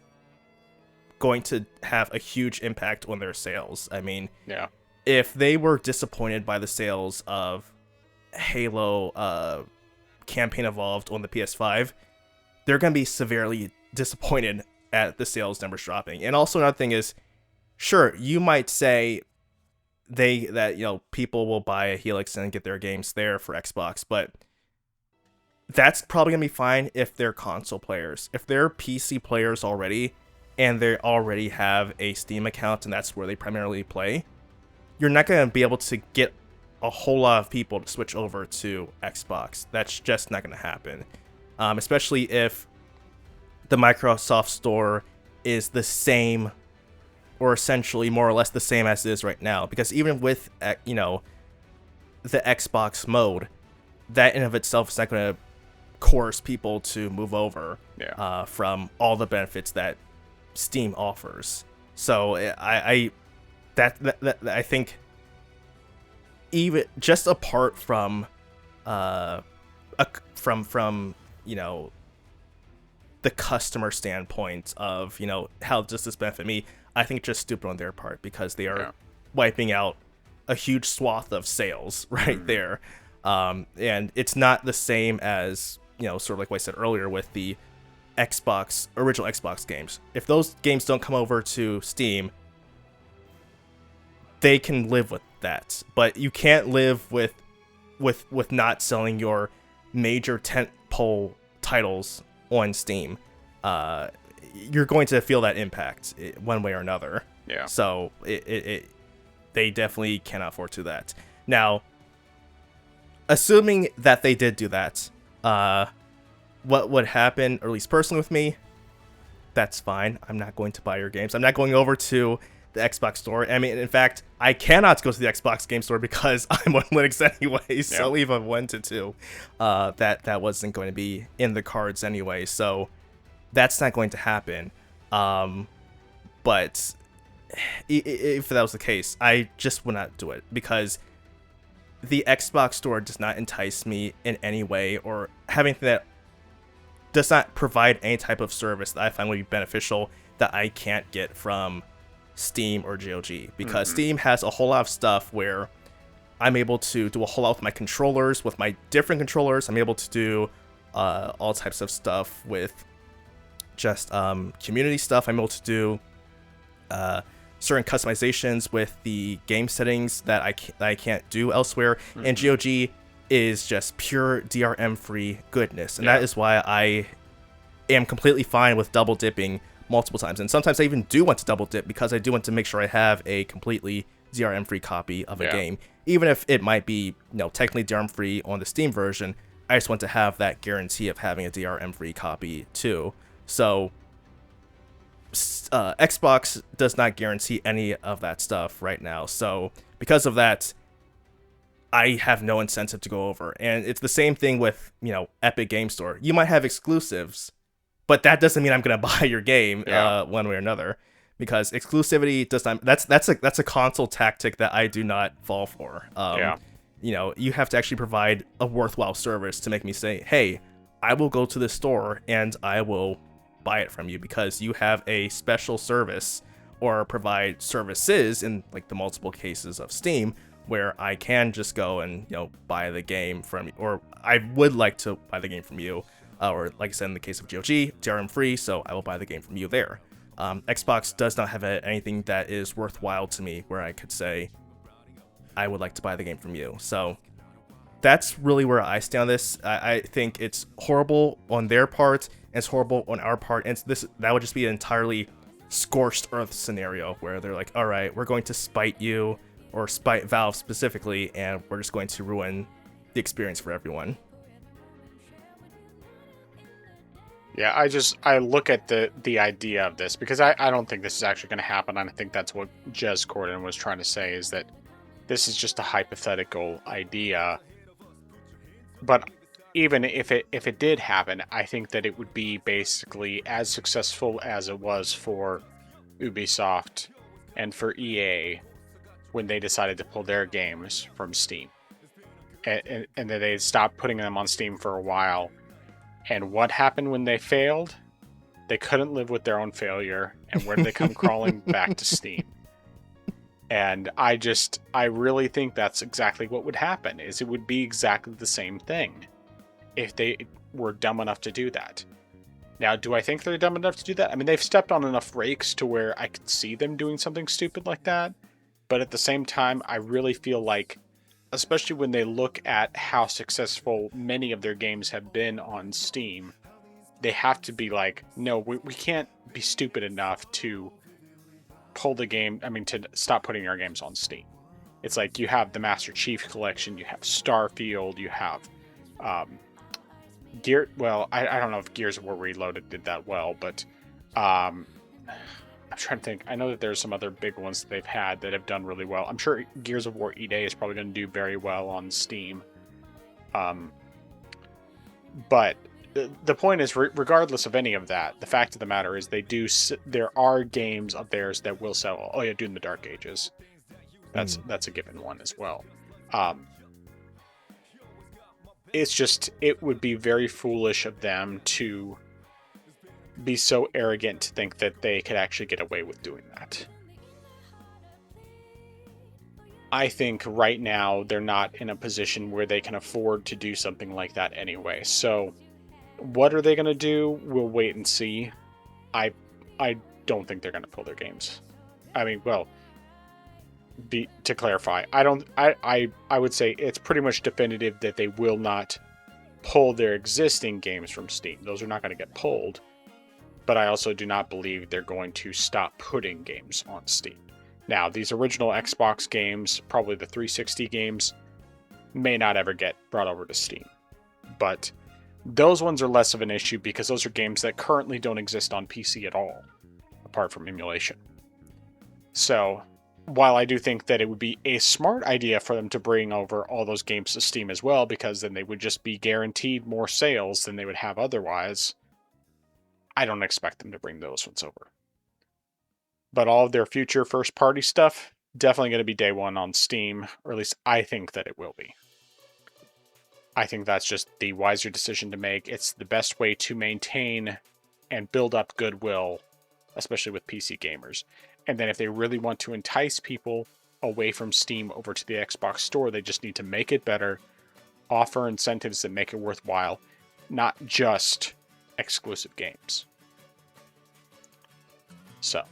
going to have a huge impact on their sales. I mean, yeah, if they were disappointed by the sales of Halo Campaign Evolved on the PS5, they're going to be severely disappointed at the sales numbers dropping. And also another thing is, sure, you might say that people will buy a Helix and get their games there for Xbox, but that's probably going to be fine if they're console players. If they're PC players already, and they already have a Steam account and that's where they primarily play, you're not going to be able to get a whole lot of people to switch over to Xbox. That's just not going to happen. Especially if the Microsoft Store is the same, or essentially more or less the same as it is right now. Because even with, the Xbox mode, that in of itself is not going to coerce people to move over from all the benefits that Steam offers. So I think, even just apart from the customer standpoint of how does this benefit me, I think it's just stupid on their part, because they are wiping out a huge swath of sales right there. And it's not the same as sort of like what I said earlier with the original Xbox games. If those games don't come over to Steam, they can live with that. But you can't live with not selling your major tentpole titles on Steam. You're going to feel that impact one way or another. Yeah. So they definitely cannot afford to do that. Now, assuming that they did do that, what would happen, or at least personally with me, that's fine. I'm not going to buy your games. I'm not going over to the Xbox store. I mean, in fact, I cannot go to the Xbox game store because I'm on Linux anyway. So even if I wanted to, that wasn't going to be in the cards anyway. So that's not going to happen. But if that was the case, I just would not do it, because the Xbox store does not entice me in any way, or have anything that does not provide any type of service that I find would be beneficial that I can't get from Steam or GOG. Because Steam has a whole lot of stuff where I'm able to do a whole lot with my controllers, with my different controllers. I'm able to do all types of stuff with just community stuff. I'm able to do certain customizations with the game settings that I can't do elsewhere. And GOG is just pure DRM-free goodness. And that is why I am completely fine with double dipping multiple times. And sometimes I even do want to double dip, because I do want to make sure I have a completely DRM-free copy of a game. Even if it might be, technically DRM-free on the Steam version, I just want to have that guarantee of having a DRM-free copy too. So Xbox does not guarantee any of that stuff right now. So because of that, I have no incentive to go over. And it's the same thing with, Epic Game Store. You might have exclusives, but that doesn't mean I'm going to buy your game one way or another, because exclusivity does not, that's a console tactic that I do not fall for. You have to actually provide a worthwhile service to make me say, hey, I will go to the store and I will buy it from you because you have a special service, or provide services in like the multiple cases of Steam where I can just go and buy the game from you, or I would like to buy the game from you, or like I said in the case of GOG, DRM free, so I will buy the game from you there. Xbox does not have anything that is worthwhile to me where I could say I would like to buy the game from you. So that's really where I stand on this. I think it's horrible on their part, and it's horrible on our part, and that would just be an entirely scorched earth scenario where they're like, all right, we're going to spite you, or spite Valve specifically, and we're just going to ruin the experience for everyone. Yeah, I look at the idea of this, because I don't think this is actually going to happen, and I think that's what Jez Corden was trying to say, is that this is just a hypothetical idea. But even if it did happen, I think that it would be basically as successful as it was for Ubisoft and for EA when they decided to pull their games from Steam. And that they stopped putting them on Steam for a while. And what happened when they failed? They couldn't live with their own failure. And where did they come crawling? Back to Steam. And I really think that's exactly what would happen, is it would be exactly the same thing if they were dumb enough to do that. Now, do I think they're dumb enough to do that? I mean, they've stepped on enough rakes to where I could see them doing something stupid like that. But at the same time, I really feel like, especially when they look at how successful many of their games have been on Steam, they have to be like, no, we can't be stupid enough to pull the game, to stop putting our games on Steam. It's like you have the Master Chief Collection, you have Starfield, you have I don't know if Gears of War Reloaded did that well, but I'm trying to think. I know that there's some other big ones that they've had that have done really well. I'm sure Gears of War EA is probably going to do very well on Steam. But the point is, regardless of any of that, the fact of the matter is there are games of theirs that will sell. Oh yeah, Dune in the Dark Ages. That's a given one as well. It's just, it would be very foolish of them to be so arrogant to think that they could actually get away with doing that. I think right now they're not in a position where they can afford to do something like that anyway. So what are they going to do? We'll wait and see. I don't think they're going to pull their games. To clarify, I would say it's pretty much definitive that they will not pull their existing games from Steam. Those are not going to get pulled. But I also do not believe they're going to stop putting games on Steam. Now, these original Xbox games, probably the 360 games, may not ever get brought over to Steam. But those ones are less of an issue because those are games that currently don't exist on PC at all, apart from emulation. So, while I do think that it would be a smart idea for them to bring over all those games to Steam as well, because then they would just be guaranteed more sales than they would have otherwise, I don't expect them to bring those ones over. But all of their future first-party stuff, definitely going to be day one on Steam, or at least I think that it will be. I think that's just the wiser decision to make. It's the best way to maintain and build up goodwill, especially with PC gamers. And then if they really want to entice people away from Steam over to the Xbox store, they just need to make it better, offer incentives that make it worthwhile, not just exclusive games. So,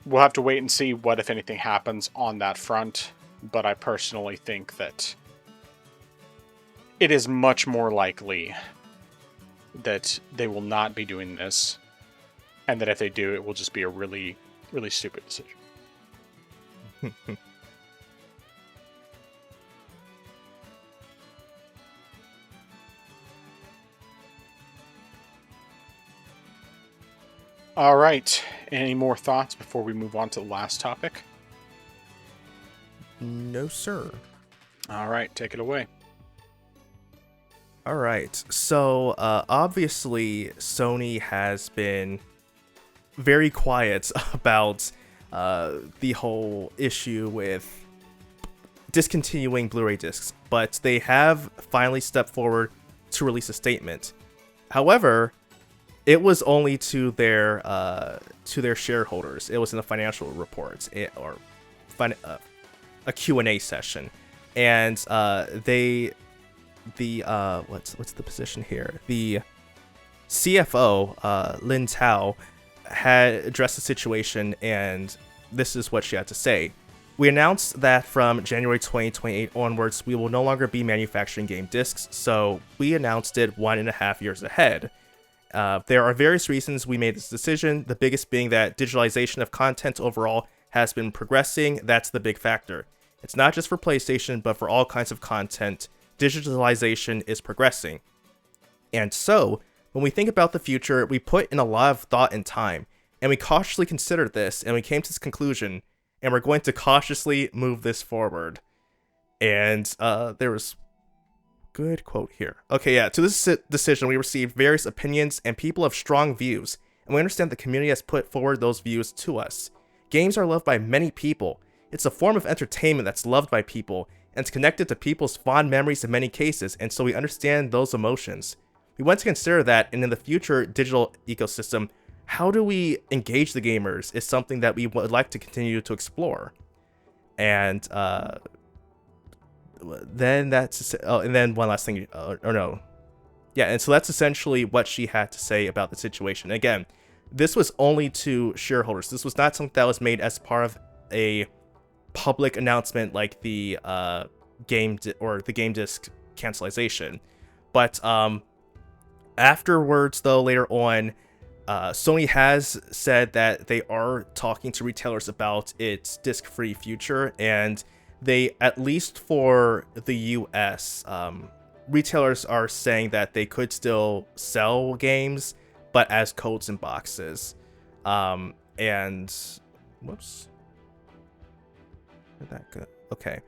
we'll have to wait and see what, if anything, happens on that front. But I personally think that it is much more likely that they will not be doing this, and that if they do, it will just be a really, really stupid decision. All right. Any more thoughts before we move on to the last topic? No, sir. All right. Take it away. All right. So, obviously, Sony has been very quiet about the whole issue with discontinuing Blu-ray discs, but they have finally stepped forward to release a statement. However, it was only to their shareholders. It was in a financial report a Q&A session, and what's the position here? The CFO, Lin Tao, had addressed the situation, and this is what she had to say. We announced that from January 2028 onwards, we will no longer be manufacturing game discs, so we announced it 1.5 years ahead. There are various reasons we made this decision, the biggest being that digitalization of content overall has been progressing. That's the big factor. It's not just for PlayStation, but for all kinds of content. Digitalization is progressing. And so, when we think about the future, we put in a lot of thought and time, and we cautiously considered this, and we came to this conclusion, and we're going to cautiously move this forward. And there was good quote here. Okay, yeah, to this decision, we received various opinions, and people have strong views, and we understand the community has put forward those views to us. Games are loved by many people. It's a form of entertainment that's loved by people, and it's connected to people's fond memories in many cases, and so we understand those emotions. We want to consider that, and in the future digital ecosystem, how do we engage the gamers is something that we would like to continue to explore. And then and then one last thing, or no. Yeah, and so that's essentially what she had to say about the situation. Again, this was only to shareholders. This was not something that was made as part of a public announcement like the game disc cancelization. But afterwards, though, later on, Sony has said that they are talking to retailers about its disc-free future, and they, at least for the US, retailers are saying that they could still sell games, but as codes and boxes. And whoops, where'd that go? Okay.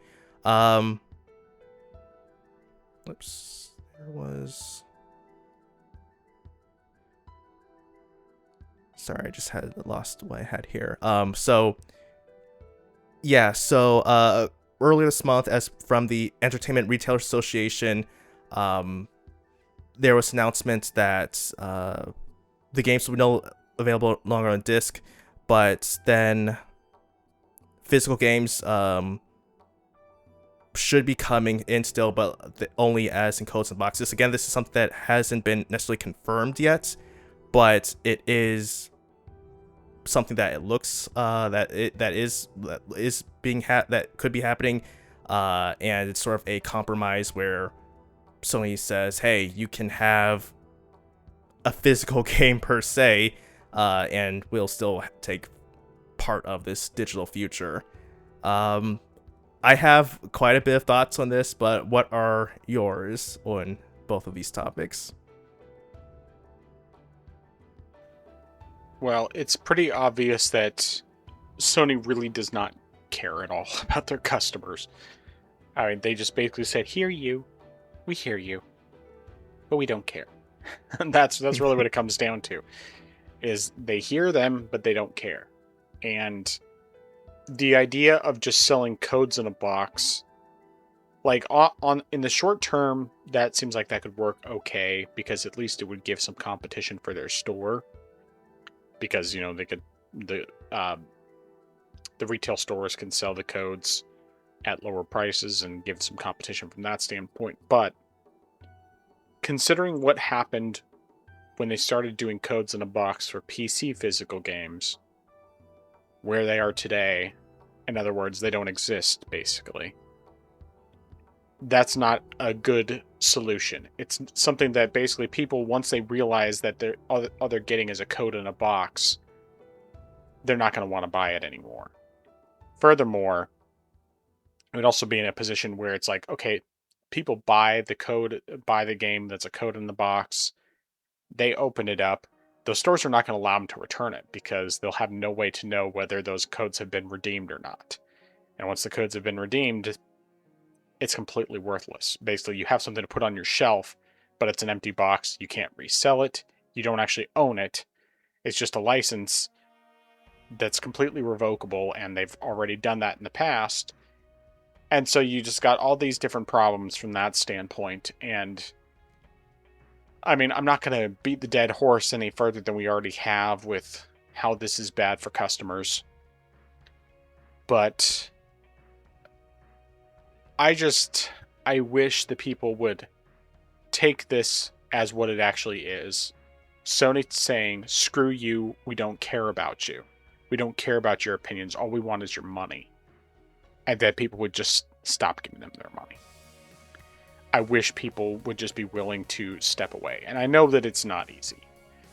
Whoops, there was. Sorry, I just had lost what I had here. So earlier this month, as from the Entertainment Retailer Association, there was an announcement that the games will be no available longer on disc, but then physical games should be coming in still, but only as in codes and boxes. Again, this is something that hasn't been necessarily confirmed yet, but it is something that it looks that could be happening, and it's sort of a compromise where Sony says, hey, you can have a physical game per se, and we'll still take part of this digital future. I have quite a bit of thoughts on this, but what are yours on both of these topics? Well, it's pretty obvious that Sony really does not care at all about their customers. I mean, they just basically said, "Hear you, we hear you, but we don't care." And that's really what it comes down to. Is they hear them, but they don't care. And the idea of just selling codes in a box, like in the short term, that seems like that could work okay, because at least it would give some competition for their store. Because they could the retail stores can sell the codes at lower prices and give some competition from that standpoint. But considering what happened when they started doing codes in a box for PC physical games, where they are today, in other words, they don't exist, basically, that's not a good solution. It's something that basically people, once they realize that all they're getting is a code in a box, they're not going to want to buy it anymore. Furthermore, it would also be in a position where it's like, okay, people buy the game that's a code in the box, they open it up, those stores are not going to allow them to return it because they'll have no way to know whether those codes have been redeemed or not. And once the codes have been redeemed, it's completely worthless. Basically, you have something to put on your shelf, but it's an empty box. You can't resell it. You don't actually own it. It's just a license that's completely revocable, and they've already done that in the past. And so you just got all these different problems from that standpoint. And I mean, I'm not going to beat the dead horse any further than we already have with how this is bad for customers. But I wish the people would take this as what it actually is. Sony saying, screw you, we don't care about you. We don't care about your opinions. All we want is your money. And that people would just stop giving them their money. I wish people would just be willing to step away. And I know that it's not easy.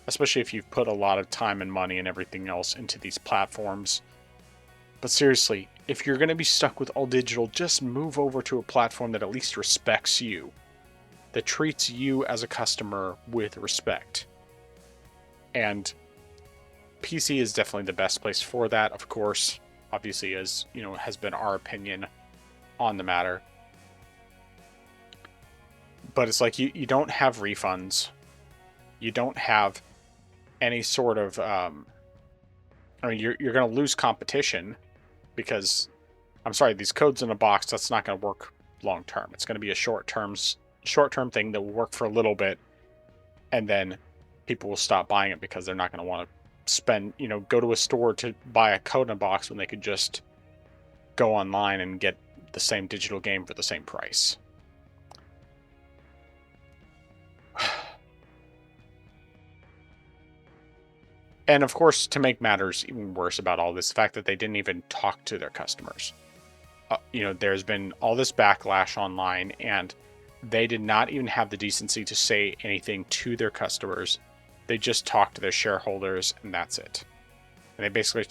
especially if you've put a lot of time and money and everything else into these platforms. But seriously, if you're going to be stuck with all digital, just move over to a platform that at least respects you, that treats you as a customer with respect. And PC is definitely the best place for that, of course, obviously, as you know, has been our opinion on the matter. But it's like you don't have refunds. You don't have any sort of I mean, you're going to lose competition because, I'm sorry, these codes in a box, that's not going to work long term. It's going to be a short-term thing that will work for a little bit, and then people will stop buying it because they're not going to want to spend, go to a store to buy a code in a box when they could just go online and get the same digital game for the same price. And of course, to make matters even worse about all this, the fact that they didn't even talk to their customers. There's been all this backlash online, and they did not even have the decency to say anything to their customers. They just talked to their shareholders, and that's it. And they basically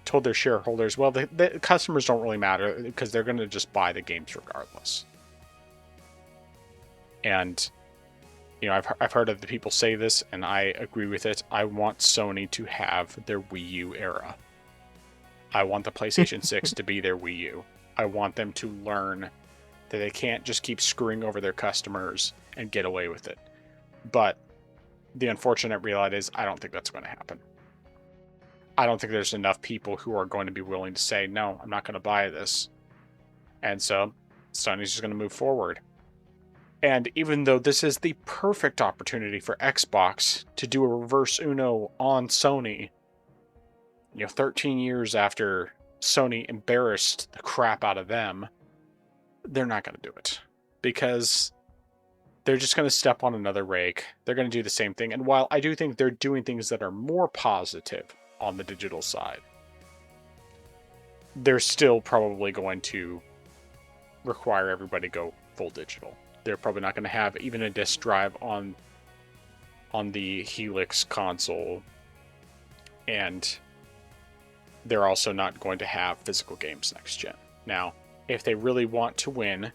told their shareholders, well, the customers don't really matter because they're going to just buy the games regardless. And I've heard other people say this, and I agree with it. I want Sony to have their Wii U era. I want the PlayStation 6 to be their Wii U. I want them to learn that they can't just keep screwing over their customers and get away with it. But the unfortunate reality is I don't think that's going to happen. I don't think there's enough people who are going to be willing to say, no, I'm not going to buy this. And so Sony's just going to move forward. And even though this is the perfect opportunity for Xbox to do a reverse Uno on Sony, 13 years after Sony embarrassed the crap out of them, they're not going to do it. Because they're just going to step on another rake. They're going to do the same thing. And while I do think they're doing things that are more positive on the digital side, they're still probably going to require everybody to go full digital. They're probably not going to have even a disk drive on the Helix console, and they're also not going to have physical games next gen. Now, if they really want to win,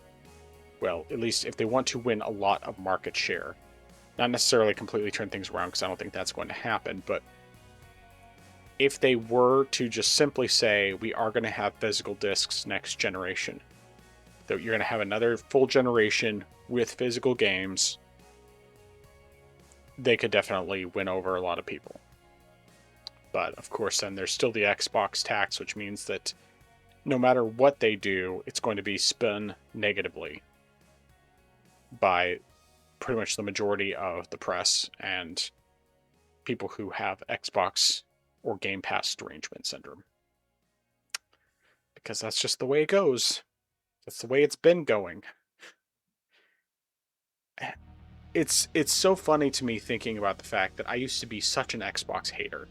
well, at least if they want to win a lot of market share, not necessarily completely turn things around, because I don't think that's going to happen, but if they were to just simply say, we are going to have physical discs next generation, that you're going to have another full generation with physical games, they could definitely win over a lot of people. But of course, then there's still the Xbox tax, which means that no matter what they do, it's going to be spun negatively by pretty much the majority of the press and people who have Xbox or Game Pass derangement syndrome. Because that's just the way it goes. That's the way it's been going. It's so funny to me thinking about the fact that I used to be such an Xbox hater.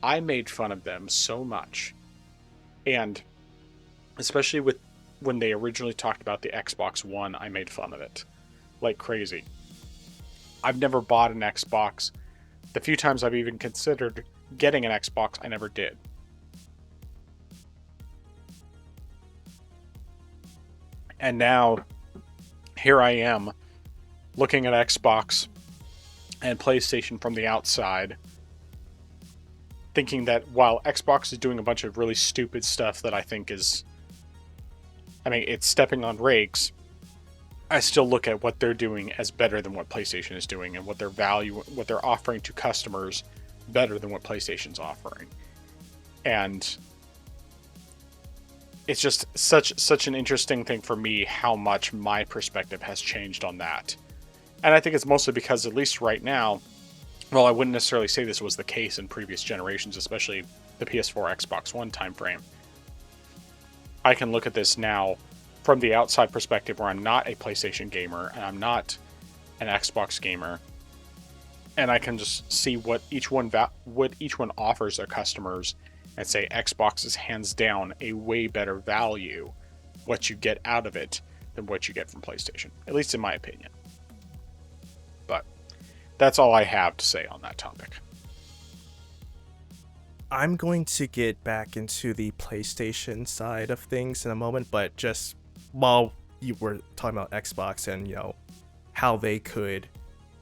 I made fun of them so much. And especially with when they originally talked about the Xbox One, I made fun of it like crazy. I've never bought an Xbox. The few times I've even considered getting an Xbox, I never did. And now, here I am, looking at Xbox and PlayStation from the outside, thinking that while Xbox is doing a bunch of really stupid stuff that I think is, it's stepping on rakes, I still look at what they're doing as better than what PlayStation is doing, and what they're offering to customers better than what PlayStation's offering. And it's just such an interesting thing for me how much my perspective has changed on that. And I think it's mostly because, at least right now, well, I wouldn't necessarily say this was the case in previous generations, especially the PS4, Xbox One timeframe. I can look at this now from the outside perspective where I'm not a PlayStation gamer and I'm not an Xbox gamer, and I can just see what each one offers their customers and say Xbox is hands down a way better value, what you get out of it, than what you get from PlayStation, at least in my opinion. But that's all I have to say on that topic. I'm going to get back into the PlayStation side of things in a moment, but just while you were talking about Xbox and, you know, how they could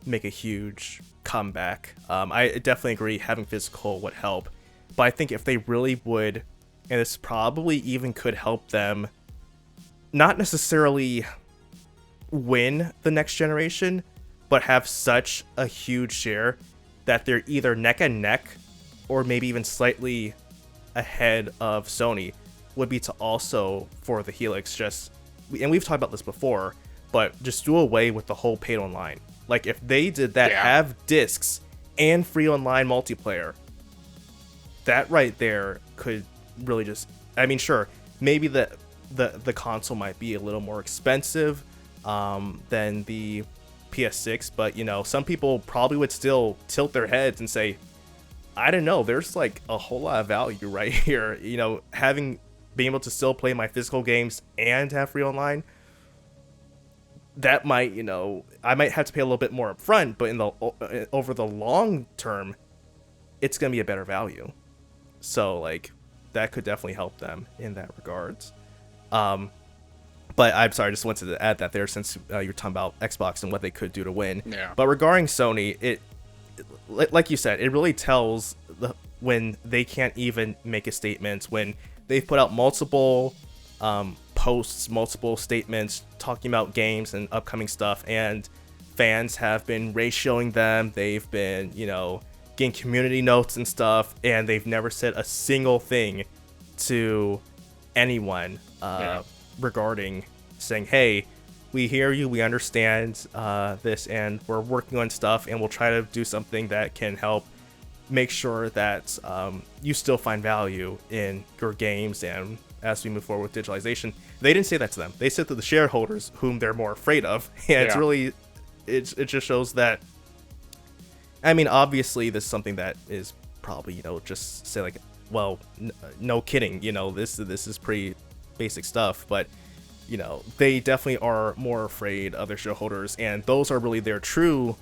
make a huge comeback, I definitely agree having physical would help. But I think if they really would, and this probably even could help them not necessarily win the next generation, but have such a huge share that they're either neck and neck or maybe even slightly ahead of Sony, would be to also, for the Helix, just, and we've talked about this before, but just do away with the whole paid online. Like, if they did that, have discs and free online multiplayer, that right there could really just, I mean, sure, maybe the console might be a little more expensive than the PS6, but, you know, some people probably would still tilt their heads and say, I don't know, there's like a whole lot of value right here. You know, being able to still play my physical games and have free online, that might, you know, I might have to pay a little bit more upfront, but over the long term, it's gonna be a better value. So like, that could definitely help them in that regards. But I'm sorry, I just wanted to add that there, since you're talking about Xbox and what they could do to win. Yeah. But regarding Sony, it, like you said, it really tells when they can't even make a statement, when they've put out multiple posts, multiple statements talking about games and upcoming stuff, and fans have been ratioing them. They've been, you know, getting community notes and stuff, and they've never said a single thing to anyone regarding saying, hey, we hear you, we understand this, and we're working on stuff, and we'll try to do something that can help make sure that you still find value in your games, and as we move forward with digitalization. They didn't say that to them. They said to the shareholders, whom they're more afraid of, and it's really, it just shows that, I mean, obviously this is something that is probably, you know, just say like, well, no kidding, you know, this is pretty basic stuff, but you know, they definitely are more afraid of their shareholders, and those are really their true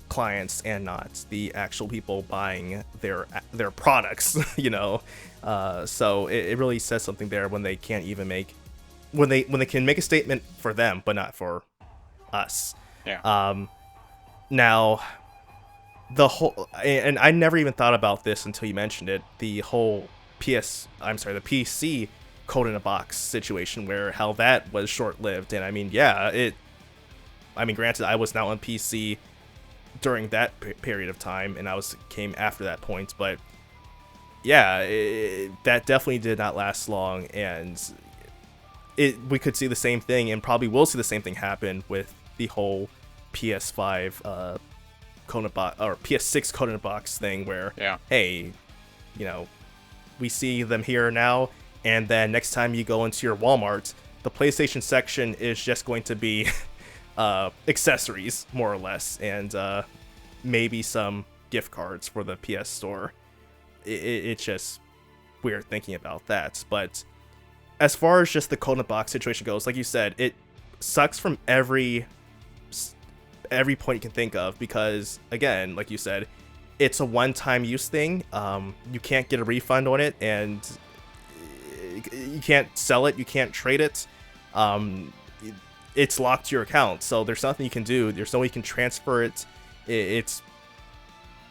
clients and not the actual people buying their products, you know. So it really says something there when they can't even make, when they can make a statement for them but not for us. Now the whole, and I never even thought about this until you mentioned it, the whole the PC code in a box situation, where how that was short-lived. And I mean, yeah, I mean, granted, I was not on PC during that period of time, and came after that point, but yeah, that definitely did not last long, and we could see the same thing, and probably will see the same thing happen with the whole PS5 code in a box, or PS6 code in a box thing, where hey, you know, we see them here now, and then next time you go into your Walmart, the PlayStation section is just going to be accessories, more or less, and maybe some gift cards for the PS Store. It's just weird thinking about that. But as far as just the code in a box situation goes, like you said, it sucks from every point you can think of, because again, like you said, it's a one-time use thing. You can't get a refund on it, and you can't sell it, you can't trade it. It's locked to your account, so there's nothing you can do. There's no way you can transfer it. It's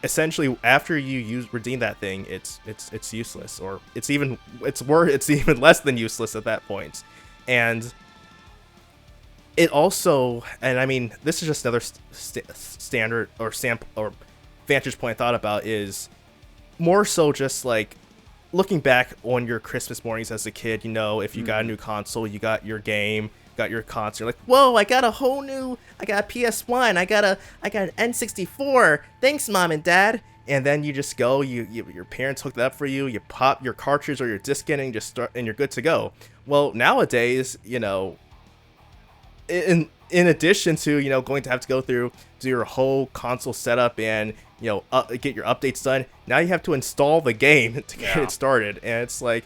essentially, after you redeem that thing, it's useless, or it's even less than useless at that point. And it also, and I mean, this is just another standard or sample or vantage point I thought about, is more so just like looking back on your Christmas mornings as a kid. You know, if you got a new console, you got your game, got your console, you're like, whoa, I got a PS1, I got an N64, thanks mom and dad. And then you just go, your parents hooked it up for you, you pop your cartridge or your disc in, and you just start, and you're good to go. Well, nowadays, you know, in addition to, you know, going to have to go through do your whole console setup and, you know, get your updates done, now you have to install the game to get it started. And it's like,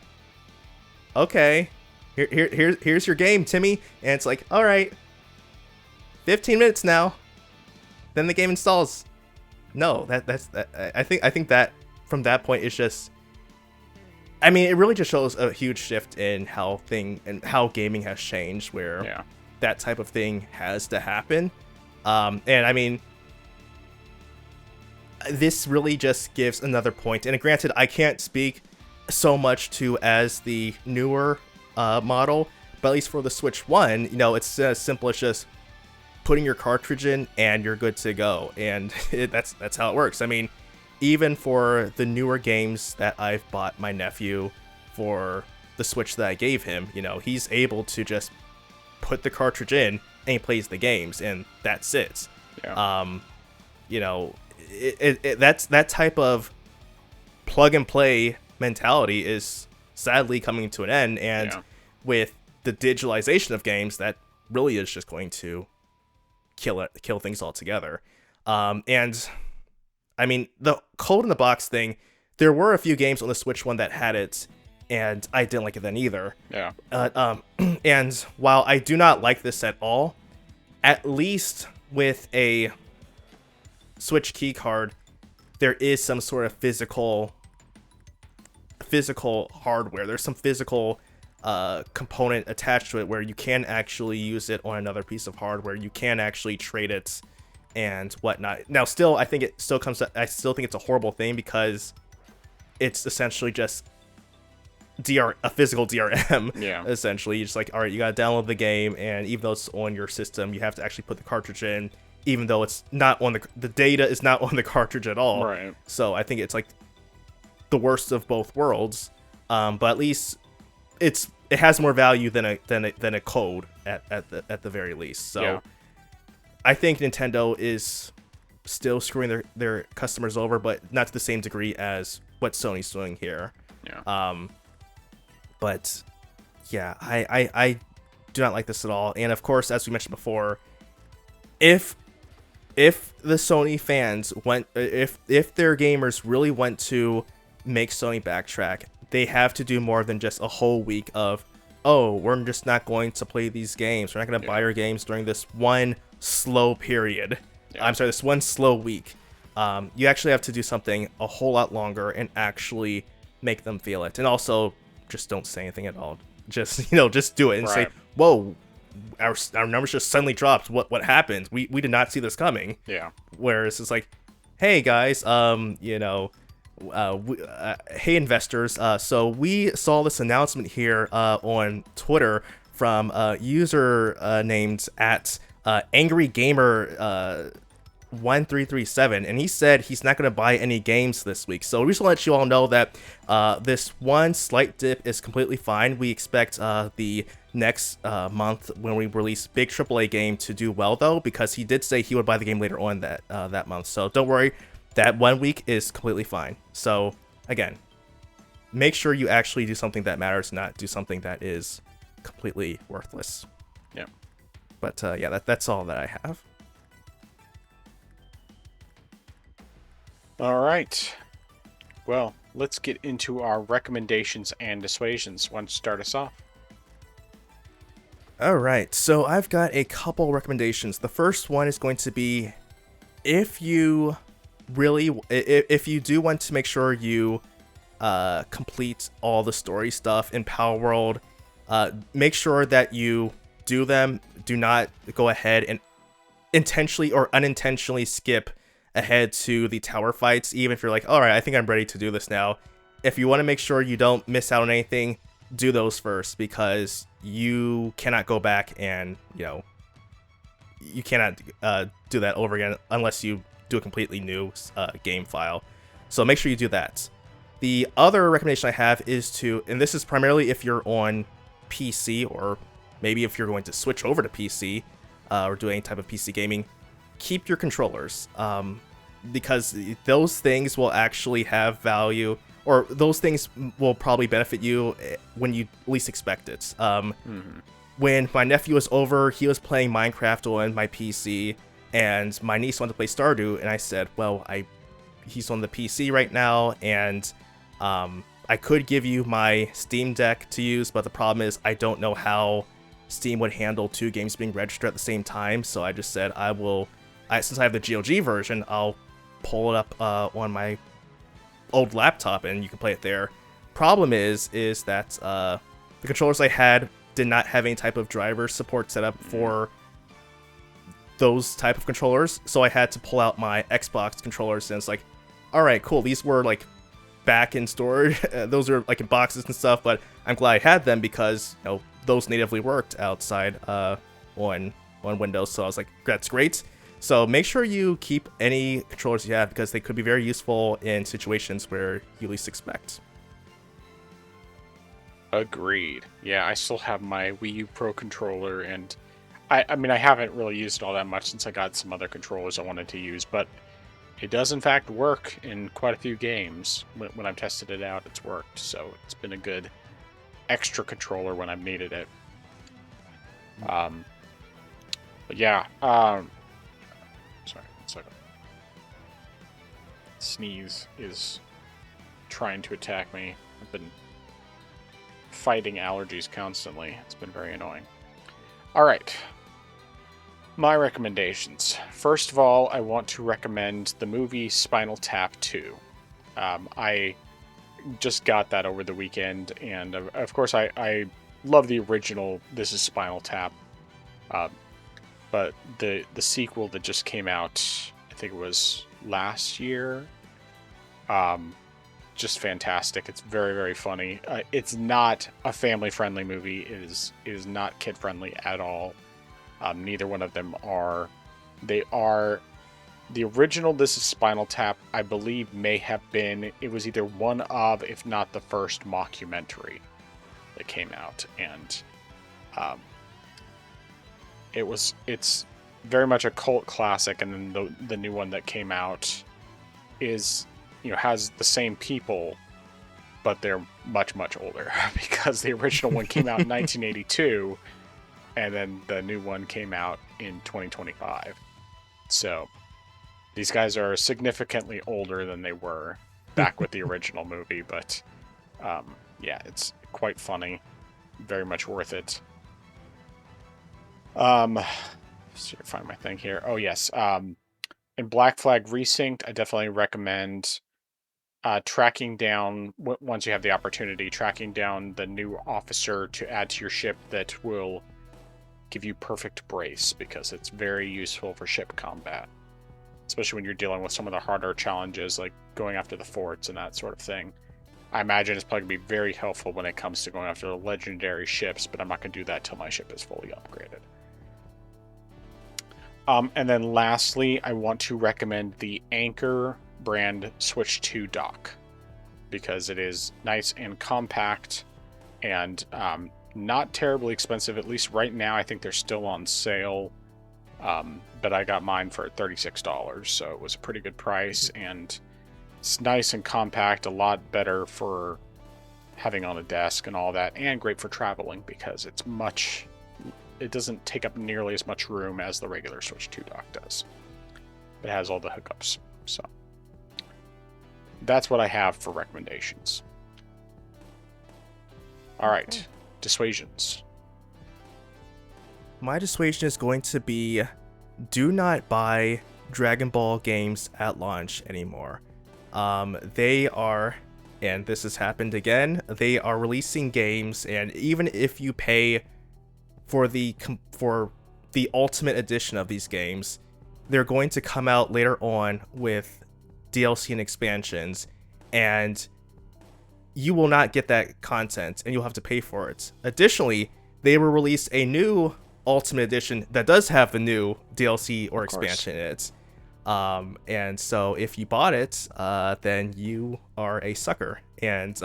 okay, here's your game, Timmy. And it's like, all right, 15 minutes now, then the game installs. no, that's I think that from that point it's just, I mean, it really just shows a huge shift in how gaming has changed, where that type of thing has to happen. And I mean, this really just gives another point. And granted, I can't speak so much to as the newer model, but at least for the Switch 1, you know, it's as simple as just putting your cartridge in and you're good to go. And that's how it works. I mean, even for the newer games that I've bought my nephew for the Switch that I gave him, you know, he's able to just put the cartridge in and he plays the games, and that's it. You know, that's that type of plug and play mentality is sadly coming to an end, and with the digitalization of games, that really is just going to kill things altogether. And I mean, the code in the box thing, there were a few games on the Switch 1 that had it, and I didn't like it then either. And while I do not like this at all, at least with a Switch key card, there is some sort of physical hardware. There's some physical component attached to it where you can actually use it on another piece of hardware. You can actually trade it and whatnot. Now, still, I still think it's a horrible thing, because it's essentially just a physical DRM. Essentially, you're just like, all right, you gotta download the game, and even though it's on your system, you have to actually put the cartridge in, even though it's not on the data is not on the cartridge at all. Right. So I think it's like the worst of both worlds. But at least it has more value than a code at the very least. So I think Nintendo is still screwing their customers over, but not to the same degree as what Sony's doing here. But yeah, I do not like this at all. And of course, as we mentioned before, if the Sony fans if their gamers really want to make Sony backtrack, they have to do more than just a whole week of, oh, we're just not going to play these games. We're not going to buy your games during this one slow period. I'm sorry, this one slow week. You actually have to do something a whole lot longer and actually make them feel it. And also, just don't say anything at all. Just, just do it and say, whoa, our numbers just suddenly dropped. What happened? We did not see this coming. Whereas it's like, hey guys, hey investors, so we saw this announcement here on Twitter from a user named at Angry Gamer 1337, and he said he's not going to buy any games this week. So we just want to let you all know that this one slight dip is completely fine. We expect the next month, when we release big AAA game, to do well though, because he did say he would buy the game later on that month. So don't worry, that 1 week is completely fine. So again, make sure you actually do something that matters, not do something that is completely worthless. But yeah, that's all that I have. All right. Well, let's get into our recommendations and dissuasions. Want to start us off? All right. So I've got a couple recommendations. The first one is going to be, if you do want to make sure you complete all the story stuff in Power World, make sure that you do them. Do not go ahead and intentionally or unintentionally skip ahead to the tower fights, even if you're like, all right, I think I'm ready to do this now. If you want to make sure you don't miss out on anything, do those first, because you cannot go back and, you cannot do that over again unless you do a completely new game file. So make sure you do that. The other recommendation I have is to, and this is primarily if you're on PC, or maybe if you're going to switch over to PC or do any type of PC gaming, keep your controllers, because those things will actually have value, or those things will probably benefit you when you least expect it. When my nephew was over, he was playing Minecraft on my PC, and my niece wanted to play Stardew, and I said, well, he's on the PC right now, and I could give you my Steam Deck to use, but the problem is I don't know how Steam would handle two games being registered at the same time, so I just said since I have the GOG version, I'll pull it up on my old laptop and you can play it there. Problem is that the controllers I had did not have any type of driver support set up for those type of controllers, so I had to pull out my Xbox controllers, and it's like, all right, cool, these were like back in storage, those are like in boxes and stuff, but I'm glad I had them because those natively worked outside on Windows, so I was like, that's great. So make sure you keep any controllers you have because they could be very useful in situations where you least expect. Agreed. Yeah, I still have my Wii U Pro controller, and I mean, I haven't really used it all that much since I got some other controllers I wanted to use, but it does in fact work in quite a few games. When I've tested it out, it's worked, so it's been a good extra controller when I've needed it. But yeah, sorry, 1 second. Sneeze is trying to attack me. I've been fighting allergies constantly. It's been very annoying. All right. My recommendations. First of all, I want to recommend the movie Spinal Tap 2. I just got that over the weekend, and of course I love the original This Is Spinal Tap, but the sequel that just came out, I think it was last year, just fantastic. It's very, very funny. It's not a family-friendly movie. It is not kid-friendly at all. Neither one of them are. They are... The original This Is Spinal Tap, I believe, may have been... It was either one of, if not the first mockumentary that came out. And it's very much a cult classic. And then the new one that came out is... has the same people, but they're much, much older. Because the original one came out in 1982... and then the new one came out in 2025. So these guys are significantly older than they were back with the original movie, but yeah, it's quite funny. Very much worth it. Let's see, find my thing here. Oh, yes. In Black Flag Resynced, I definitely recommend tracking down, once you have the opportunity, tracking down the new officer to add to your ship that will give you perfect brace, because it's very useful for ship combat, especially when you're dealing with some of the harder challenges like going after the forts and that sort of thing. I imagine it's probably going to be very helpful when it comes to going after the legendary ships, but I'm not going to do that till my ship is fully upgraded. And then lastly, I want to recommend the Anchor brand Switch 2 dock, because it is nice and compact and not terribly expensive. At least right now, I think they're still on sale. But I got mine for $36, so it was a pretty good price, and it's nice and compact, a lot better for having on a desk and all that, and great for traveling because it doesn't take up nearly as much room as the regular Switch 2 dock does. It has all the hookups, so that's what I have for recommendations. All right. Dissuasions. My dissuasion is going to be, do not buy Dragon Ball games at launch anymore. They are, and this has happened again, they are releasing games, and even if you pay for the ultimate edition of these games, they're going to come out later on with DLC and expansions, and you will not get that content, and you'll have to pay for it. Additionally, they will release a new Ultimate Edition that does have the new DLC or expansion in it. And so if you bought it, then you are a sucker. And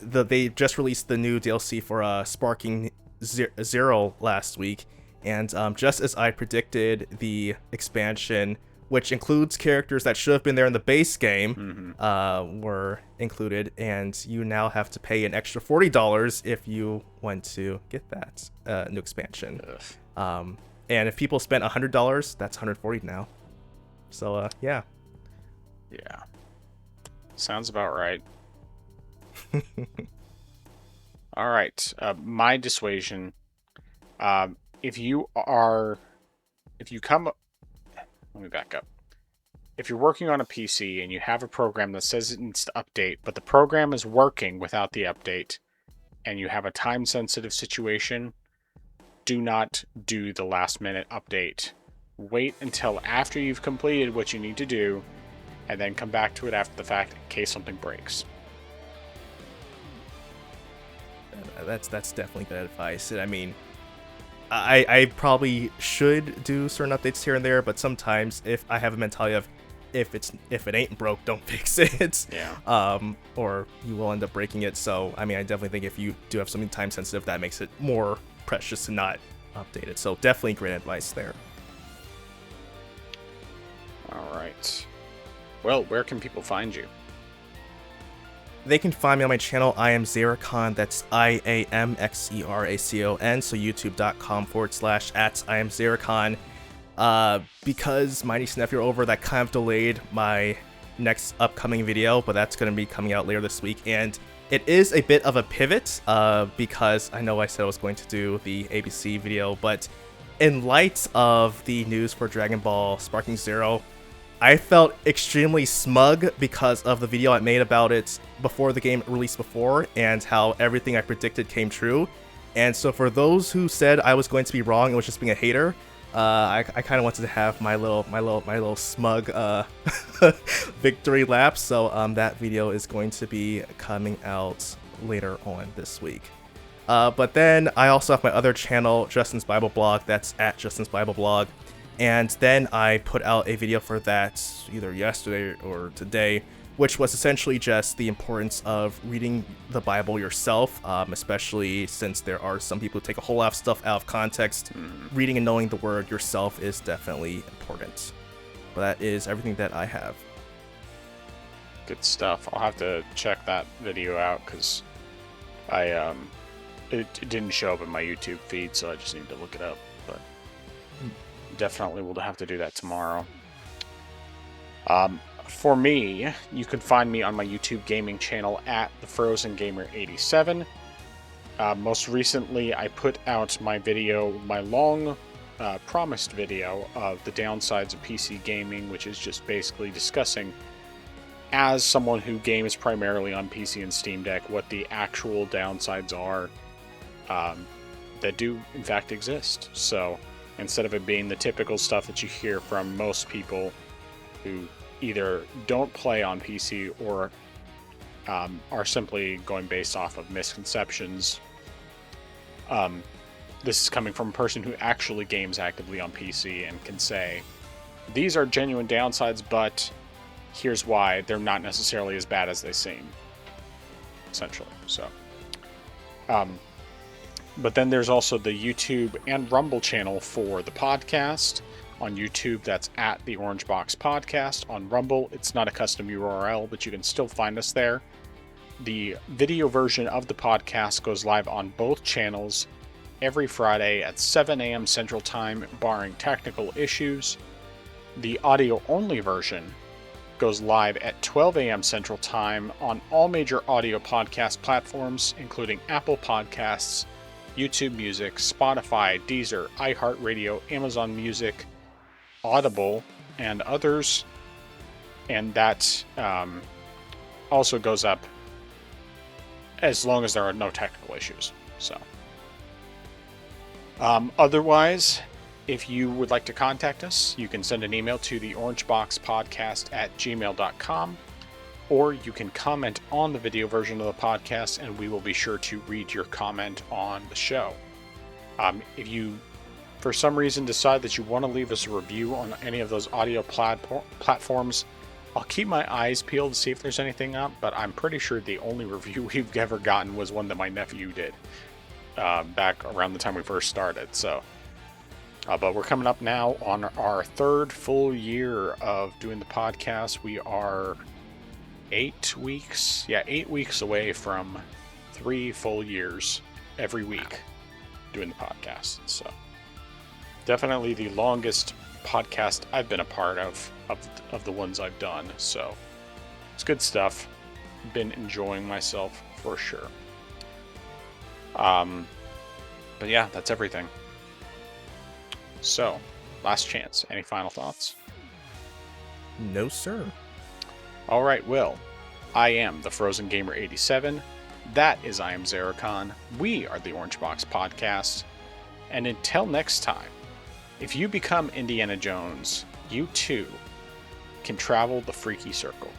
they just released the new DLC for Sparking Zero last week, and just as I predicted, the expansion, which includes characters that should have been there in the base game, were included, and you now have to pay an extra $40 if you want to get that new expansion. And if people spent $100, that's $140 now. So yeah. Yeah. Sounds about right. All right. My dissuasion. If you come... Let me back up. if you're working on a PC and you have a program that says it needs to update, but the program is working without the update, and you have a time-sensitive situation, do not do the last-minute update. Wait until after you've completed what you need to do, and then come back to it after the fact in case something breaks. That's definitely good advice. I mean, I probably should do certain updates here and there, but sometimes if I have a mentality of if it ain't broke, don't fix it. Yeah. Or you will end up breaking it. So I mean, I definitely think if you do have something time sensitive, that makes it more precious to not update it. So definitely great advice there. All right. Well, where can people find you? They can find me on my channel. I am Xeracon. That's IAMXERACON. So youtube.com/@IamXeracon. Because my niece and nephew are over, that kind of delayed my next upcoming video, but that's going to be coming out later this week. And it is a bit of a pivot, because I know I said I was going to do the ABC video, but in light of the news for Dragon Ball Sparking Zero, I felt extremely smug because of the video I made about it before the game released before, and how everything I predicted came true. And so for those who said I was going to be wrong and was just being a hater, I kind of wanted to have my little smug victory lap. So that video is going to be coming out later on this week. But then I also have my other channel, Justin's Bible Blog. That's at Justin's Bible Blog. And then I put out a video for that either yesterday or today, which was essentially just the importance of reading the Bible yourself, especially since there are some people who take a whole lot of stuff out of context. Reading and knowing the word yourself is definitely important. But that is everything that I have. Good stuff. I'll have to check that video out because it didn't show up in my YouTube feed, so I just need to look it up. But definitely we'll have to do that tomorrow. For me, you can find me on my YouTube gaming channel at the Frozen Gamer 87. Most recently, I put out my video, my long promised video of the downsides of PC gaming, which is just basically discussing, as someone who games primarily on PC and Steam Deck, what the actual downsides are that do in fact exist. So instead of it being the typical stuff that you hear from most people who either don't play on PC or are simply going based off of misconceptions, this is coming from a person who actually games actively on PC and can say, these are genuine downsides, but here's why they're not necessarily as bad as they seem, essentially. So, but then there's also the YouTube and Rumble channel for the podcast. On YouTube, that's at the Orange Box Podcast. On Rumble, it's not a custom URL, but you can still find us there. The video version of the podcast goes live on both channels every Friday at 7 a.m. Central Time, barring technical issues. The audio-only version goes live at 12 a.m. Central Time on all major audio podcast platforms, including Apple Podcasts, YouTube Music, Spotify, Deezer, iHeartRadio, Amazon Music, Audible, and others. And that also goes up as long as there are no technical issues. So, otherwise, if you would like to contact us, you can send an email to the orangeboxpodcast@gmail.com, or you can comment on the video version of the podcast, and we will be sure to read your comment on the show. If you, for some reason, decide that you want to leave us a review on any of those audio platforms, I'll keep my eyes peeled to see if there's anything up, but I'm pretty sure the only review we've ever gotten was one that my nephew did back around the time we first started. So, but we're coming up now on our third full year of doing the podcast. We are 8 weeks away from 3 full years every week doing the podcast. So definitely the longest podcast I've been a part of the ones I've done. So it's good stuff. Been enjoying myself for sure. But yeah, that's everything. So, last chance. Any final thoughts? No, sir. All right, Will. I am the Frozen Gamer 87. That is I am Zeracon. We are the Orange Box Podcast. And until next time, if you become Indiana Jones, you too can travel the freaky circle.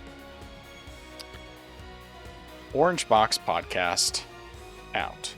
Orange Box Podcast out.